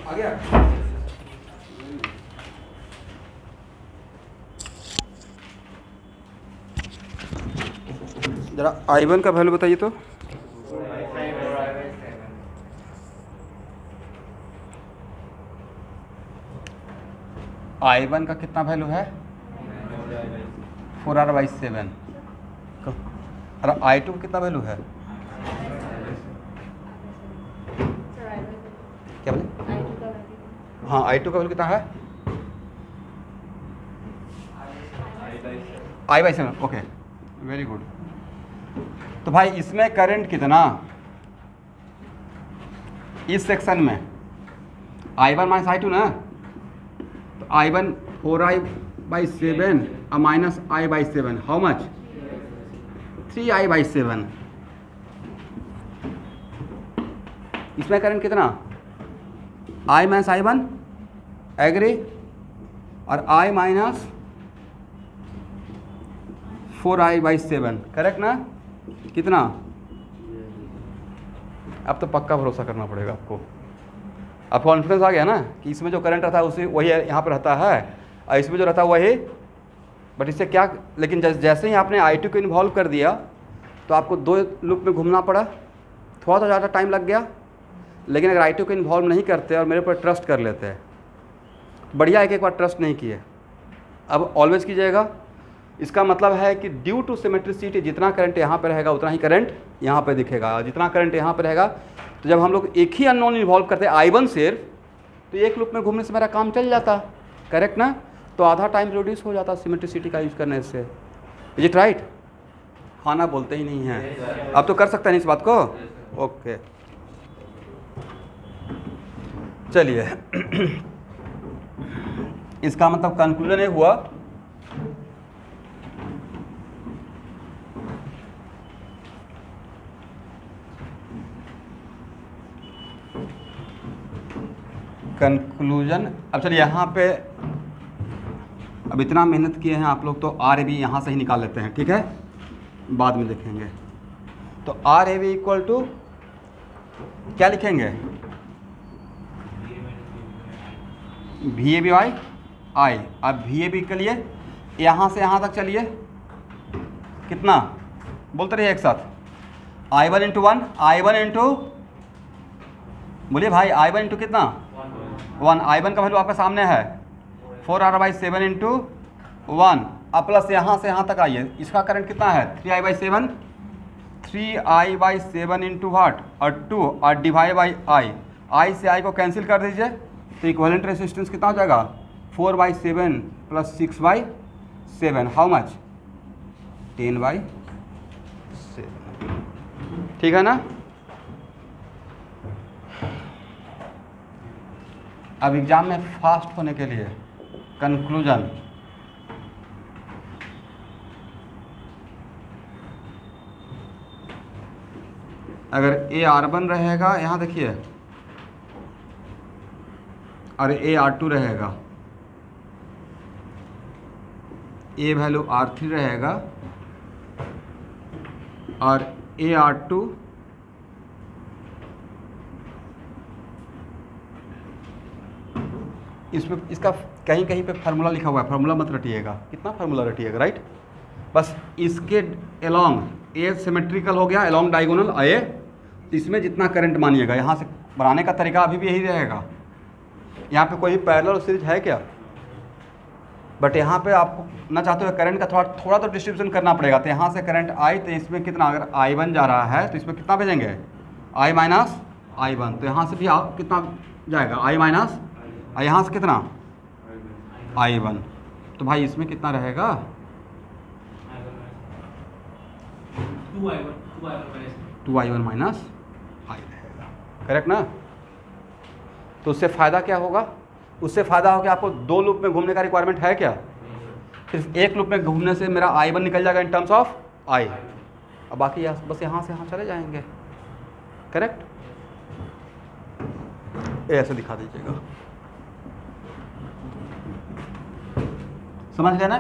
आ गया। जरा I1 का वैल्यू बताइए तो। I1 का कितना वैल्यू है? 4R/7। और I2 का कितना वैल्यू है? क्या बोले? हाँ, I2 का वैल्यू कितना है? I/7। Okay, very good. तो भाई इसमें करंट कितना, इस सेक्शन में I1 माइनस I2 ना, तो I1 4I/7 और minus I/7, how much? 3I/7। इसमें करंट कितना? I माइनस I1, एग्री, और I माइनस 4I/7, करेक्ट ना? कितना? अब तो पक्का भरोसा करना पड़ेगा आपको। अब कॉन्फिडेंस आ गया ना कि इसमें जो करंट रहता है उसी वही यहाँ पर रहता है, और इसमें जो रहता है वही। बट इससे क्या, लेकिन जैसे ही आपने I2 को इन्वॉल्व कर दिया तो आपको 2 लूप में घूमना पड़ा, थोड़ा सा ज़्यादा टाइम लग गया। लेकिन अगर I2 को इन्वॉल्व नहीं करते और मेरे पर ट्रस्ट कर लेते हैं, बढ़िया है कि एक बार ट्रस्ट नहीं किए, अब ऑलवेज कीजिएगा, इसका मतलब है कि ड्यू टू सिमेट्रिसिटी जितना करंट यहाँ पर रहेगा उतना ही करंट यहाँ पर दिखेगा, जितना करंट यहाँ पर रहेगा। तो जब हम लोग एक ही अननोन इन्वॉल्व करते हैं I1 सिर्फ, तो एक लूप में घूमने से मेरा काम चल जाता, करेक्ट ना। तो आधा टाइम रिड्यूस हो जाता सिमेट्रिसिटी का यूज़ करने से। Is it right? हाँ ना, बोलते ही नहीं हैं। अब तो कर सकते हैं इस बात को, ओके चलिए। इसका मतलब कंक्लूजन ये हुआ कंक्लूजन। अब चलिए यहाँ पे, अब इतना मेहनत किए हैं आप लोग तो आर ए बी यहाँ से ही निकाल लेते हैं, ठीक है, बाद में देखेंगे। तो R A B equal to क्या लिखेंगे, V A B by I. अब वी ए बी के लिए यहाँ से यहाँ तक चलिए कितना, बोलते रहिए एक साथ, I1 into one, I1 into, बोलिए भाई I1 इंटू कितना 1, I1 का वैल्यू आपके सामने है 4R/7 इंटू 1। अब प्लस यहाँ से यहाँ तक आइए, इसका करंट कितना है 3I/7, 3I/7 इंटू वाट और 2 और डिवाइड बाई आई से आई को कैंसिल कर दीजिए, तो इक्विवेलेंट रेजिस्टेंस कितना हो जाएगा 4/7 प्लस 6/7, हाउ मच 10/7, ठीक है ना। अब एग्जाम में फास्ट होने के लिए कंक्लूजन, अगर AR1 रहेगा यहाँ देखिए और AR2 रहेगा, A वैल्यू R3 रहेगा और AR2 इसमें, इसका कहीं कहीं पे फार्मूला लिखा हुआ है, फार्मूला मत रटिएगा, कितना फार्मूला रटिएगा, राइट। बस इसके एलोंग ए सिमेट्रिकल हो गया, एलोंग डायगोनल ए, इसमें जितना करंट मानिएगा, यहाँ से बनाने का तरीका अभी भी यही रहेगा। यहाँ पे कोई पैरेलल सीरीज है क्या, बट यहाँ पे आपको ना चाहते हुए करंट का थोड़ा तो डिस्ट्रीब्यूशन करना पड़ेगा। तो यहाँ से करंट आई, तो इसमें कितना, अगर I1 जा रहा है तो इसमें कितना भेजेंगे I माइनस I1, तो यहाँ से भी आप कितना जाएगा I माइनस, और यहाँ से कितना I1, तो भाई इसमें कितना रहेगा 2I1 माइनस I रहेगा, करेक्ट ना। तो उससे फ़ायदा क्या होगा, उससे फ़ायदा होगा आपको दो लूप में घूमने का रिक्वायरमेंट है क्या, सिर्फ एक लूप में घूमने से मेरा I1 निकल जाएगा इन टर्म्स ऑफ I, अब बाकी बस यहाँ से यहाँ चले जाएंगे, करेक्ट। ऐसे दिखा दीजिएगा, समझ गए ना।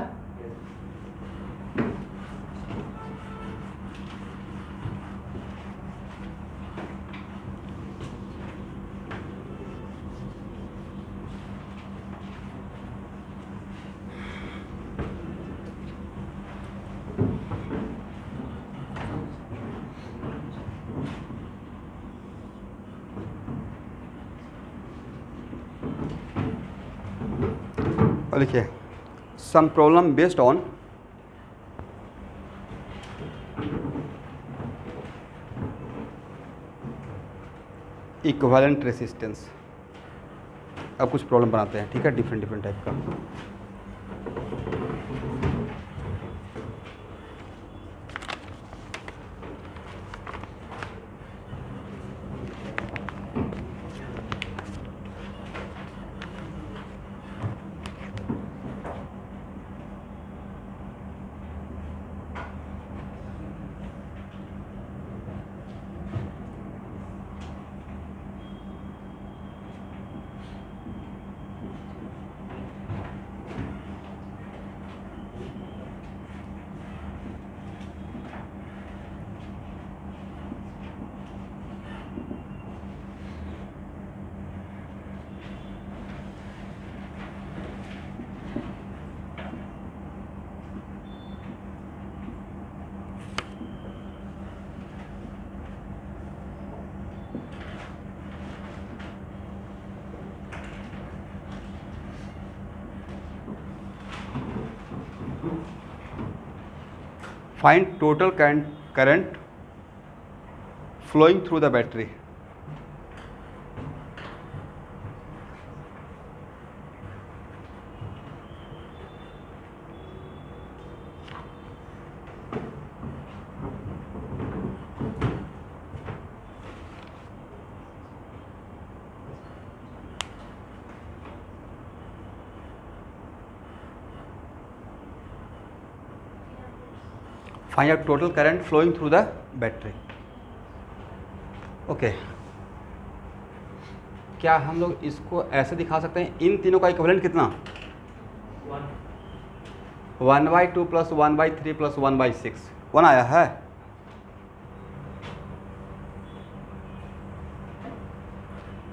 और लिखिए some problem based on equivalent resistance. अब कुछ प्रॉब्लम बनाते हैं, ठीक है, डिफरेंट टाइप का। Find total current flowing through the battery. Find out total current flowing through the battery. Okay, क्या हम लोग इसको ऐसे दिखा सकते हैं, इन तीनों का इक्विवेलेंट कितना? 1/2 प्लस 1/3 प्लस 1/6 1 आया है।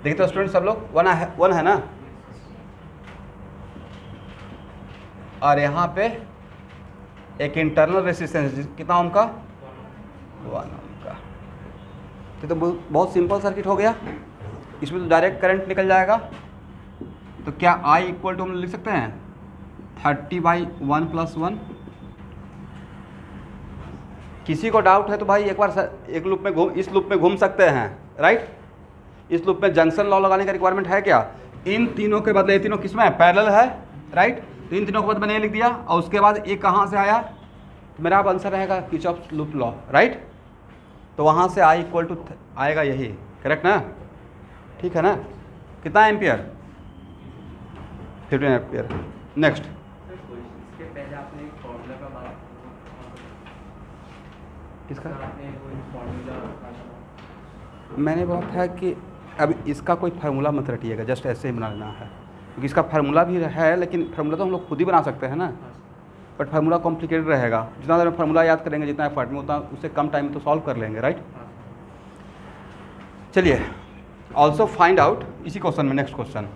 देखिए तो स्टूडेंट सब लोग 1 है ना, और यहाँ पे एक इंटरनल रेसिस्टेंस कितना ओम का? 1 ओम का। तो बहुत सिंपल सर्किट हो गया, इसमें तो डायरेक्ट करंट निकल जाएगा। तो क्या I इक्वल टू हम लिख सकते हैं 30/1 + 1। किसी को डाउट है तो भाई एक बार एक लूप में घूम, इस लूप में घूम सकते हैं, राइट। इस लूप में जंक्शन लॉ लगाने का रिक्वायरमेंट है क्या? इन तीनों के बदले, ये तीनों किसमें है? पैरेलल है, राइट। तो इन तीनों के बदले मैंने ये लिख दिया, और उसके बाद ये कहाँ से आया? तो मेरा अब आंसर रहेगा किरचॉफ लूप लॉ, राइट। तो वहाँ से I इक्वल टू आएगा यही, करेक्ट ना? ठीक है ना? कितना एम्पियर? 15 एम्पियर। नेक्स्ट, पहले आपने एक फॉर्मूला का बात किसका? फॉर्मूला मैंने बोला था कि अब इसका कोई फार्मूला मत रटिएगा, जस्ट ऐसे ही बना लेना है, क्योंकि इसका फार्मूला भी है, लेकिन फार्मूला तो हम लोग खुद ही बना सकते हैं ना, बट फार्मूला कॉम्प्लिकेटेड रहेगा। जितना देर फार्मूला याद करेंगे, जितना एफर्ट में, उतना उससे कम टाइम में तो सॉल्व कर लेंगे, राइट। चलिए, ऑल्सो फाइंड आउट, इसी क्वेश्चन में next question,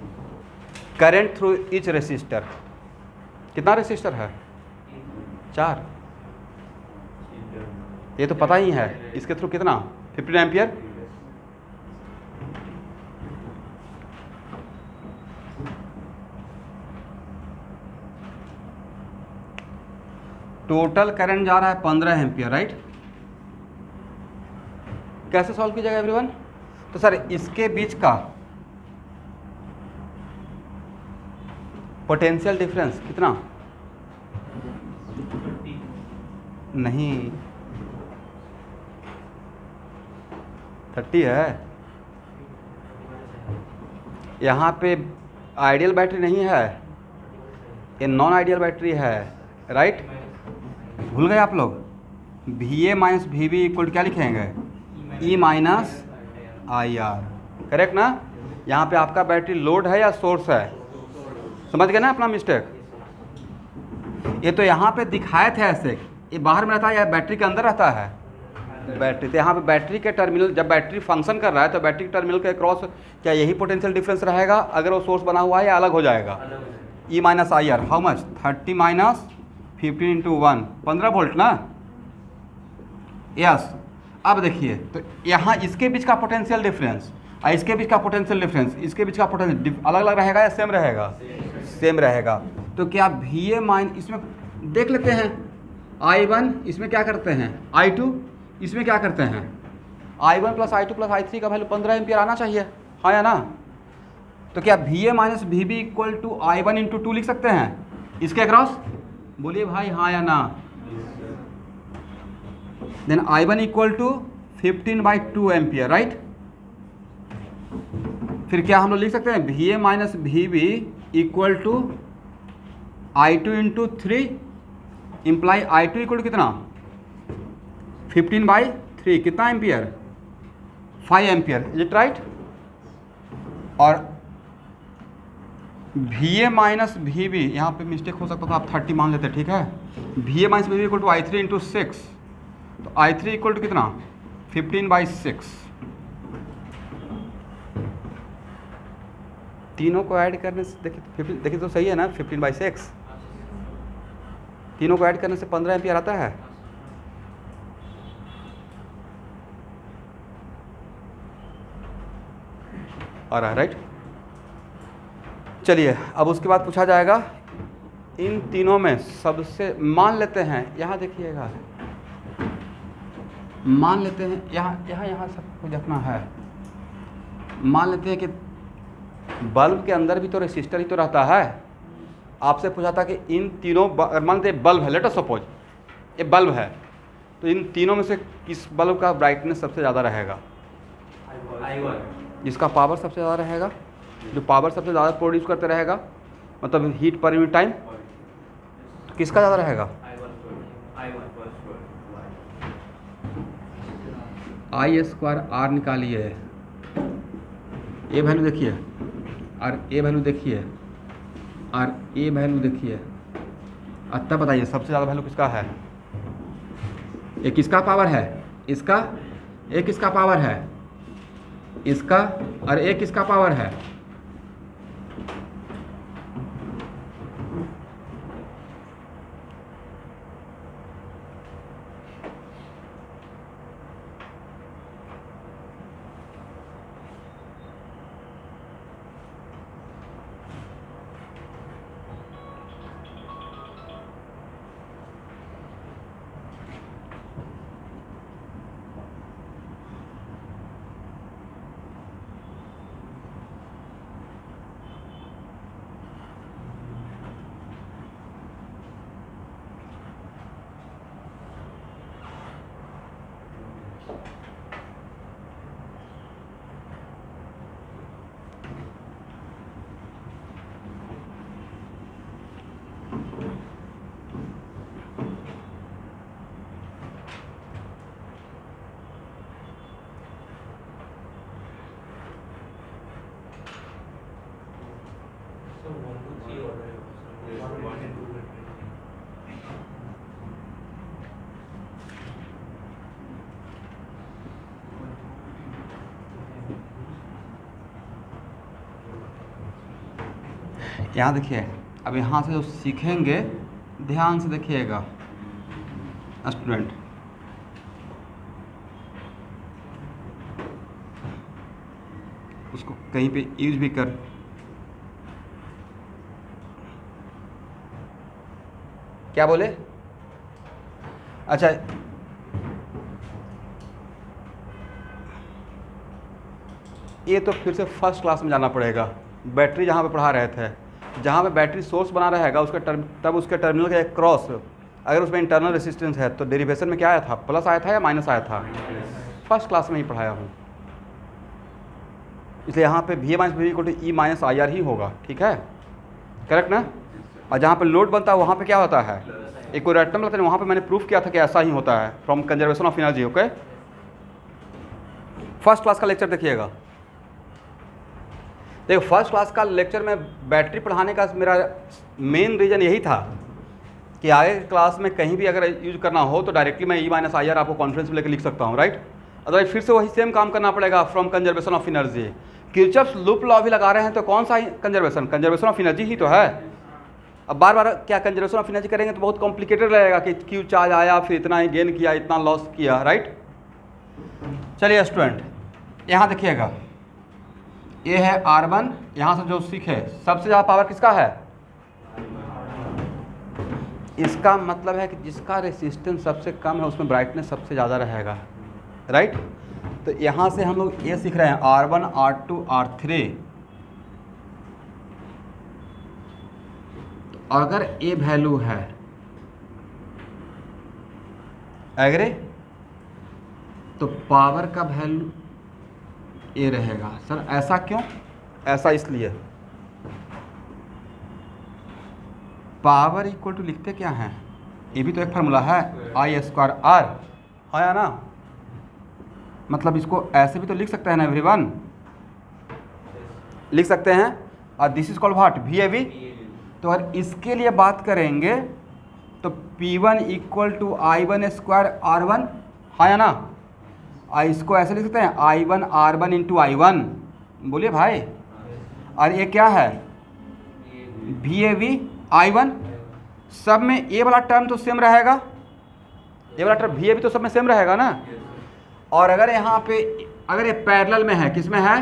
current through each resistor. कितना रेसिस्टर है? 4। ये तो पता ही है, इसके थ्रू कितना? 15 एम्पियर। टोटल करंट जा रहा है 15 एम्पियर, राइट। कैसे सॉल्व कीजिएगा एवरीवन? तो सर इसके बीच का पोटेंशियल डिफरेंस कितना? नहीं, 30 है। यहाँ पे आइडियल बैटरी नहीं है, ये नॉन आइडियल बैटरी है, राइट। भूल गए आप लोग? VA माइनस VB इक्वल क्या लिखेंगे? E माइनस IR, करेक्ट ना? यहाँ पे आपका बैटरी लोड है या सोर्स है? समझ गए ना अपना मिस्टेक? ये तो यहाँ पे दिखाए थे ऐसे, ये बाहर में रहता है या बैटरी के अंदर रहता है? बैटरी। तो यहाँ पे बैटरी के टर्मिनल, जब बैटरी फंक्शन कर रहा है तो बैटरी के टर्मिनल के क्रॉस क्या यही पोटेंशियल डिफरेंस रहेगा अगर वो सोर्स बना हुआ है, या अलग हो जाएगा? E minus IR, how much? 30 minus 15 × 1, 15 volt ना? यस। अब देखिए, तो यहाँ इसके बीच का पोटेंशियल डिफरेंस और इसके बीच का पोटेंशियल डिफरेंस, इसके बीच का पोटेंशियल अलग अलग रहेगा या सेम रहेगा? सेम रहेगा। तो क्या VA माइन, इसमें देख लेते हैं, I1 इसमें क्या करते हैं, I2 इसमें क्या करते हैं, I1 + I2 + I3 का वैल्यू 15 एम्पियर आना चाहिए, हाँ या ना? तो क्या VA minus VB equal to I1 × 2 लिख सकते हैं इसके अक्रॉस? बोलिए भाई, हाँ या ना? Then I1 equal to 15/2 ampere, right. फिर क्या हम लोग लिख सकते हैं VA minus VB equal to I2 × 3, imply I2 equal to कितना? 15/3, कितना ampere? 5 ampere, is it right? और VA माइनस VB, यहाँ पे मिस्टेक हो सकता था, आप 30 मान लेते, ठीक है। VA minus VB equal to I3 × 6, तो I3 इक्वल टू कितना? 15/6। तीनों को ऐड करने से देखिए तो सही है ना, 15/6। तीनों को ऐड करने से 15 एम्पियर आता है। आ रहा है, राइट। चलिए, अब उसके बाद पूछा जाएगा इन तीनों में सबसे, मान लेते हैं यहाँ देखिएगा मान लेते हैं यहाँ सबको देखना है। मान लेते हैं कि बल्ब के अंदर भी तो रेसिस्टर ही तो रहता है। आपसे पूछा था कि इन तीनों मान लेते बल्ब है, लेट अस सपोज ये बल्ब है, तो इन तीनों में से किस बल्ब का ब्राइटनेस सबसे ज़्यादा रहेगा? जिसका पावर सबसे ज़्यादा रहेगा, जो पावर सबसे ज़्यादा प्रोड्यूस करते रहेगा, मतलब हीट पर यूनिट टाइम, किसका ज़्यादा रहेगा? आई स्क्वायर आर निकालिए, ए वैल्यू देखिए और ए वैल्यू देखिए और ए वैल्यू देखिए, और तब बताइए सबसे ज़्यादा वैल्यू किसका है? ये किसका पावर है? इसका। एक किसका पावर है? इसका। और एक किसका पावर है? यहाँ देखिए, अब यहाँ से जो सीखेंगे ध्यान से देखिएगा स्टूडेंट। उसको कहीं पे यूज भी कर, क्या बोले? अच्छा, ये तो फिर से फर्स्ट क्लास में जाना पड़ेगा। बैटरी जहाँ पे पढ़ा रहे थे, जहाँ पे बैटरी सोर्स बना रहेगा उसका तब उसके टर्मिनल के क्रॉस अगर उसमें इंटरनल रेसिस्टेंस है तो डेरिवेशन में क्या आया था? प्लस आया था या माइनस आया था? फर्स्ट क्लास में ही पढ़ाया हूँ। इसलिए यहाँ पे V minus V equal to E minus I R ही होगा, ठीक है, करेक्ट ना? और जहाँ पे लोड बनता है वहाँ पे क्या होता है? एक कोई रेक्टेंगल होता है, वहाँ पे मैंने प्रूफ किया था कि ऐसा ही होता है from conservation of energy. Okay, first class का लेक्चर देखिएगा। देखो, फर्स्ट क्लास का लेक्चर में बैटरी पढ़ाने का मेरा मेन रीज़न यही था कि आगे क्लास में कहीं भी अगर यूज करना हो तो डायरेक्टली मैं ई माइनस आई आर आपको कॉन्फ्रेंस में लेकर लिख सकता हूँ, राइट? अदरवाइज फिर से वही सेम काम करना पड़ेगा from conservation of energy. Kirchhoff's loop law भी लगा रहे हैं तो कौन सा कंजर्वेशन ऑफ एनर्जी ही तो है। अब बार बार क्या कंजर्वेशन ऑफ एनर्जी करेंगे तो बहुत कॉम्प्लिकेटेड रहेगा कि क्यू चार्ज आया, फिर इतना ही गेन किया, इतना लॉस किया, राइट? चलिए स्टूडेंट, यहाँ देखिएगा, ये है R1, यहाँ से जो सीखे सबसे ज़्यादा पावर किसका है? इसका मतलब है कि जिसका रेसिस्टेंस सबसे कम है उसमें ब्राइटनेस सबसे ज़्यादा रहेगा, राइट? तो यहाँ से हम लोग ये सीख रहे हैं R1, R2, R3। तो अगर ये वैल्यू है, एग्री, तो पावर का वैल्यू ये रहेगा। सर ऐसा क्यों? ऐसा इसलिए, पावर इक्वल टू लिखते क्या हैं? ये भी तो एक फार्मूला है, आई स्क्वायर आर, है ना? मतलब इसको ऐसे भी तो लिख सकते हैं ना एवरीवन, लिख सकते हैं। और this is called what? V A V. तो अगर इसके लिए बात करेंगे तो P1 equal to I1 square R1, है ना? इसको ऐसे लिख सकते हैं I1 R1 इंटू I1, बोलिए भाई। और ये क्या है? VAV I1। सब में ये वाला टर्म तो सेम रहेगा, ये वाला टर्म VAV तो सब में सेम रहेगा ना। और अगर यहाँ पे अगर ये पैरेलल में है, किस में है?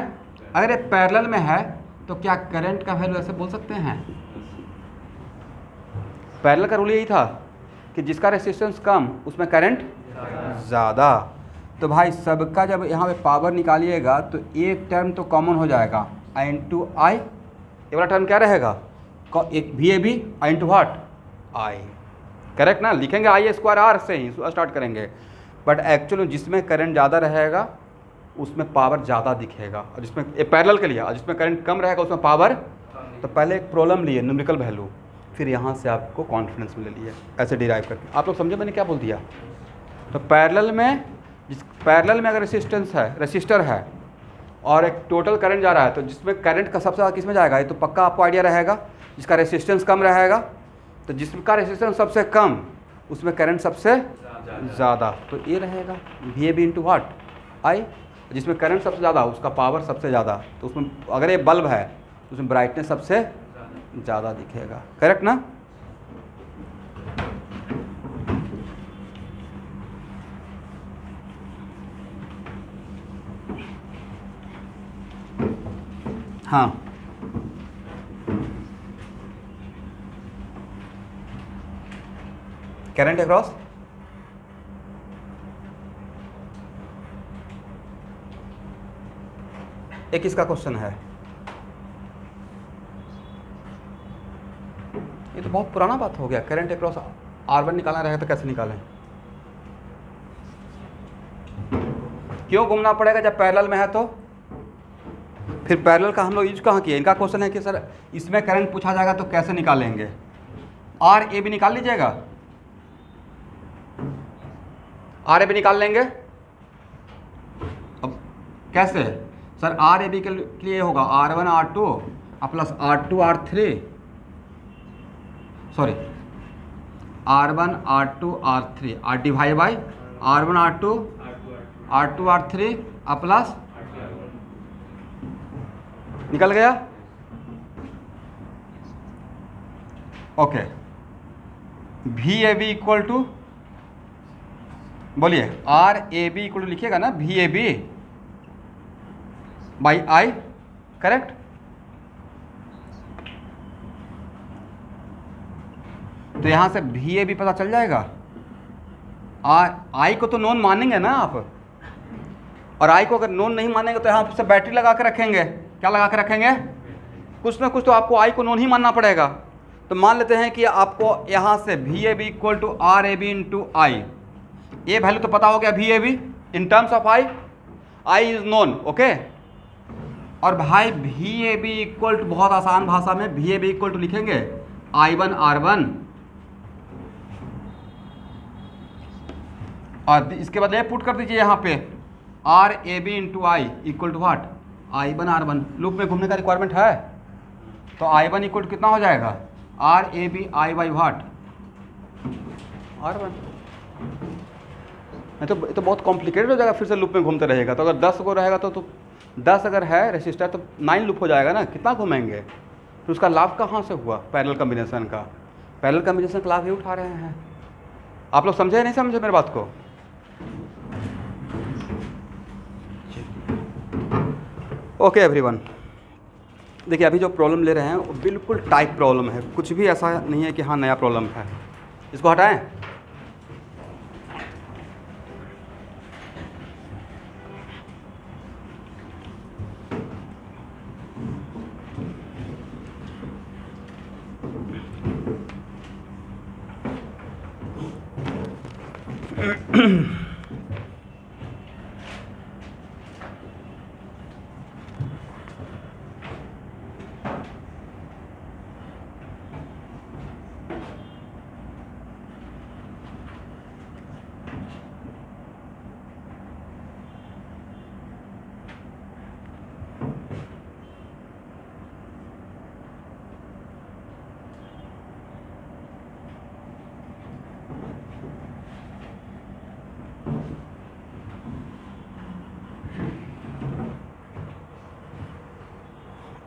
अगर ये पैरेलल में है तो क्या करंट का वैल्यू ऐसे बोल सकते हैं? पैरेलल का रूल यही था कि जिसका रेसिस्टेंस कम उसमें करंट ज़्यादा। तो भाई सबका जब यहाँ पे पावर निकालिएगा तो एक टर्म तो कॉमन हो जाएगा, आई इंटू आई, ये वाला टर्म क्या रहेगा, एक V A B I into what I, correct ना, लिखेंगे आई स्क्वायर आर से ही स्टार्ट करेंगे, बट एक्चुअली जिसमें करंट ज़्यादा रहेगा उसमें पावर ज़्यादा दिखेगा, और जिसमें पैरेलल के लिए, और जिसमें करंट कम रहेगा उसमें पावर। तो पहले एक प्रॉब्लम लिए न्यूमेरिकल वैल्यू, फिर यहाँ से आपको कॉन्फिडेंस में ले लिए, ऐसे डिराइव करके। आप लोग समझे मैंने क्या बोल दिया? तो पैरेलल में अगर रेसिस्टर है और एक टोटल करंट जा रहा है, तो जिसमें करंट का सबसे ज़्यादा किसमें जाएगा, ये तो पक्का आपको आइडिया रहेगा। जिसका रेसिस्टेंस कम रहेगा, तो जिसका रेसिस्टेंस सबसे कम उसमें करंट सबसे ज़्यादा, तो ये रहेगा we A B into what आई। जिसमें करंट सबसे ज़्यादा उसका पावर सबसे ज़्यादा, तो उसमें अगर ये बल्ब है तो उसमें ब्राइटनेस सबसे ज़्यादा दिखेगा, करेक्ट ना। हाँ, करंट अक्रॉस एक इसका क्वेश्चन है, ये तो बहुत पुराना बात हो गया। करंट अक्रॉस R1 निकालना रहेगा तो कैसे निकालें? क्यों घूमना पड़ेगा जब पैरेलल में है? तो फिर पैरेलल का हम लोग यूज कहाँ किए? इनका क्वेश्चन है कि सर इसमें करंट पूछा जाएगा तो कैसे निकालेंगे? आर ए बी निकाल लीजिएगा, आर ए बी निकाल लेंगे। अब कैसे सर? आर ए बी के लिए होगा R1 R2 plus R2 R3, sorry R1 R2 R3 R divide by R1 R2 R3 plus, निकल गया। Okay, V A B equal to, बोलिए R A B equal to लिखिएगा ना, V A B by I, correct. तो यहां से V A B पता चल जाएगा। आई को तो नोन मानेंगे ना आप, और आई को अगर नोन नहीं मानेंगे तो यहाँ से बैटरी लगा के रखेंगे। क्या लगा के रखेंगे? कुछ ना कुछ तो आपको आई को नोन ही मानना पड़ेगा। तो मान लेते हैं कि आपको यहाँ से V A B equal to R A B into I, ये वैल्यू तो पता हो गया V A B in terms of I is known, okay. और भाई V A B equal to, बहुत आसान भाषा में V A B equal to लिखेंगे I1 R1, और इसके बाद ये पुट कर दीजिए यहाँ पे R A B into I equal to what I1 R1। Loop में घूमने का रिक्वायरमेंट है, तो I1 इक्वल टू कितना हो जाएगा, R A B I by what R1। तो बहुत कॉम्प्लिकेटेड हो जाएगा, फिर से लूप में घूमते रहेगा। तो अगर 10 को रहेगा तो 10 अगर है रेसिस्टर तो 9 लूप हो जाएगा ना, कितना घूमेंगे। तो उसका लाभ कहाँ से हुआ? पैरेलल कॉम्बिनेशन का। पैरेलल कॉम्बिनेशन का लाभ ही उठा रहे हैं। आप लोग समझे नहीं समझे मेरी बात को? ओके एवरीवन, देखिए अभी जो प्रॉब्लम ले रहे हैं वो बिल्कुल टाइप प्रॉब्लम है, कुछ भी ऐसा नहीं है कि हाँ नया प्रॉब्लम है। इसको हटाएं।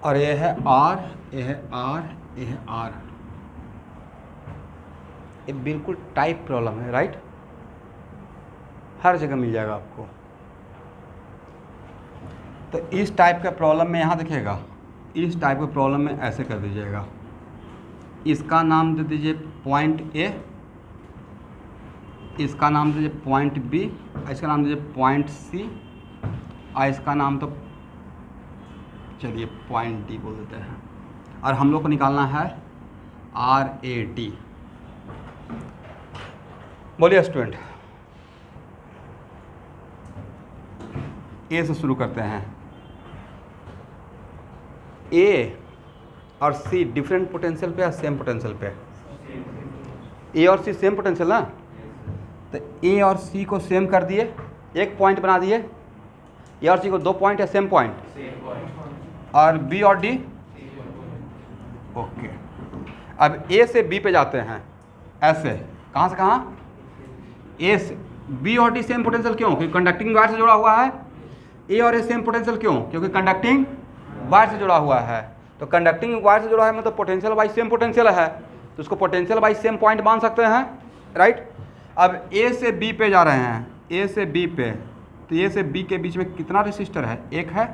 और ये है आर, ये है आर, ये है आर। ये बिल्कुल टाइप प्रॉब्लम है, राइट। हर जगह मिल जाएगा आपको। तो इस टाइप के प्रॉब्लम में यहाँ देखिएगा, इस टाइप के प्रॉब्लम में ऐसे कर दीजिएगा, इसका नाम दे दीजिए पॉइंट ए, इसका नाम दीजिए पॉइंट बी, इसका नाम दीजिए पॉइंट सी, और इसका नाम तो चलिए पॉइंट डी बोल देते हैं। और हम लोग को निकालना है RAD। बोलिए स्टूडेंट, ए से शुरू करते हैं। ए और सी डिफरेंट पोटेंशियल पे या सेम पोटेंशियल पे? ए और सी सेम पोटेंशियल ना, तो ए और सी को सेम कर दिए, एक पॉइंट बना दिए। ए और सी को 2 पॉइंट या सेम पॉइंट? और बी और डी? ओके। अब ए से बी पे जाते हैं, ऐसे कहाँ से कहाँ? ए से बी और डी सेम पोटेंशियल क्यों? क्योंकि कंडक्टिंग वायर से जुड़ा हुआ है। ए और ए सेम पोटेंशियल क्यों? क्योंकि कंडक्टिंग वायर से जुड़ा हुआ है। तो कंडक्टिंग वायर से जुड़ा है मतलब पोटेंशियल बाई सेम पोटेंशियल है, तो उसको पोटेंशियल बाई सेम पॉइंट मान सकते हैं, राइट। अब ए से बी पे जा रहे हैं, ए से बी पे, तो ए से बी के बीच में कितना रेसिस्टर है? एक है,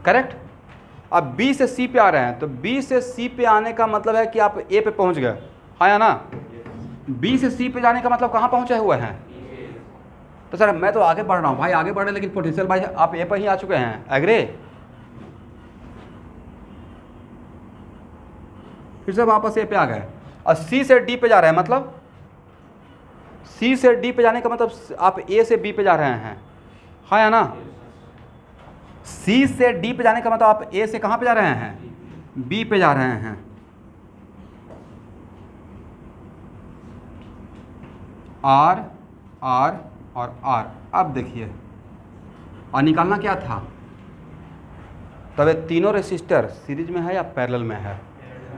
करेक्ट। अब बी से सी पे आ रहे हैं, तो बी से सी पे आने का मतलब है कि आप ए पे पहुंच गए, हाँ या ना? बी से सी पे जाने का मतलब कहाँ पहुंचे हुए हैं? तो सर मैं तो आगे बढ़ रहा हूँ भाई, आगे बढ़ रहे, लेकिन पोटेंशियल भाई आप ए पर ही आ चुके हैं, एग्री? फिर से वापस ए पे आ गए और सी से डी पे जा रहे हैं, मतलब सी से डी पे जाने का मतलब आप ए से बी पे जा रहे हैं, हाँ या ना? सी से डी पे जाने का मतलब आप ए से कहाँ पे जा रहे हैं? बी पे जा रहे हैं। आर आर और आर। अब देखिए, और निकालना क्या था? तब ये तीनों रेसिस्टर सीरीज में है या पैरेलल में है?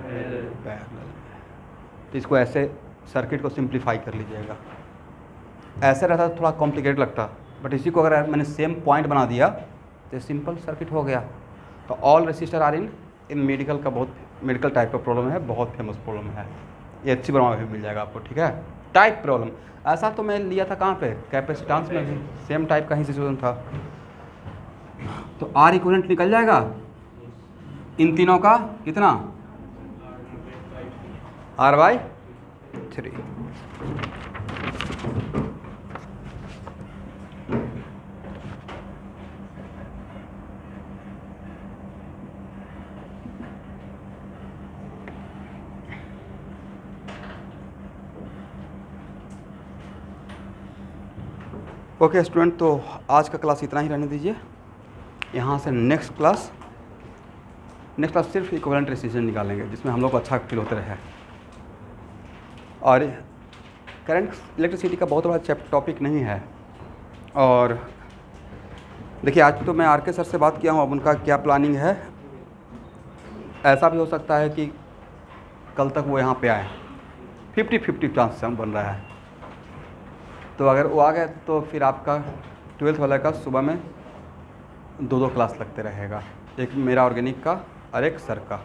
पैरेलल में। तो इसको ऐसे सर्किट को सिंप्लीफाई कर लीजिएगा। ऐसे रहता तो थोड़ा कॉम्प्लिकेटेड लगता, बट इसी को अगर मैंने सेम पॉइंट बना दिया तो सिंपल सर्किट हो गया। तो all resistor are in medical का, बहुत मेडिकल टाइप का प्रॉब्लम है, बहुत फेमस प्रॉब्लम है, ये अच्छी बना भी मिल जाएगा आपको, ठीक है। टाइप प्रॉब्लम ऐसा तो मैं लिया था कहाँ पे? कैपेसिटेंस में भी सेम टाइप का ही सिचुएशन था। तो आर इक्विवेलेंट निकल जाएगा इन तीनों का कितना? R/3। ओके स्टूडेंट, तो आज का क्लास इतना ही रहने दीजिए। यहाँ से नेक्स्ट क्लास सिर्फ इक्विवेलेंट रेसिस्टेंस निकालेंगे, जिसमें हम लोग को अच्छा फील होते रहे। और करंट इलेक्ट्रिसिटी का बहुत बड़ा टॉपिक नहीं है। और देखिए, आज तो मैं आर के सर से बात किया हूँ, अब उनका क्या प्लानिंग है। ऐसा भी हो सकता है कि कल तक वो यहाँ पे आए, 50-50 चांस बन रहा है। तो अगर वो आ गए तो फिर आपका 12th वाला का सुबह में 2 क्लास लगते रहेगा, एक मेरा ऑर्गेनिक का और एक सर का।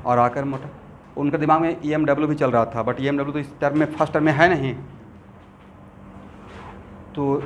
और आकर मोटा उनके दिमाग में EMW भी चल रहा था, बट EMW तो इस टर्म में फर्स्ट टर्म में है नहीं, तो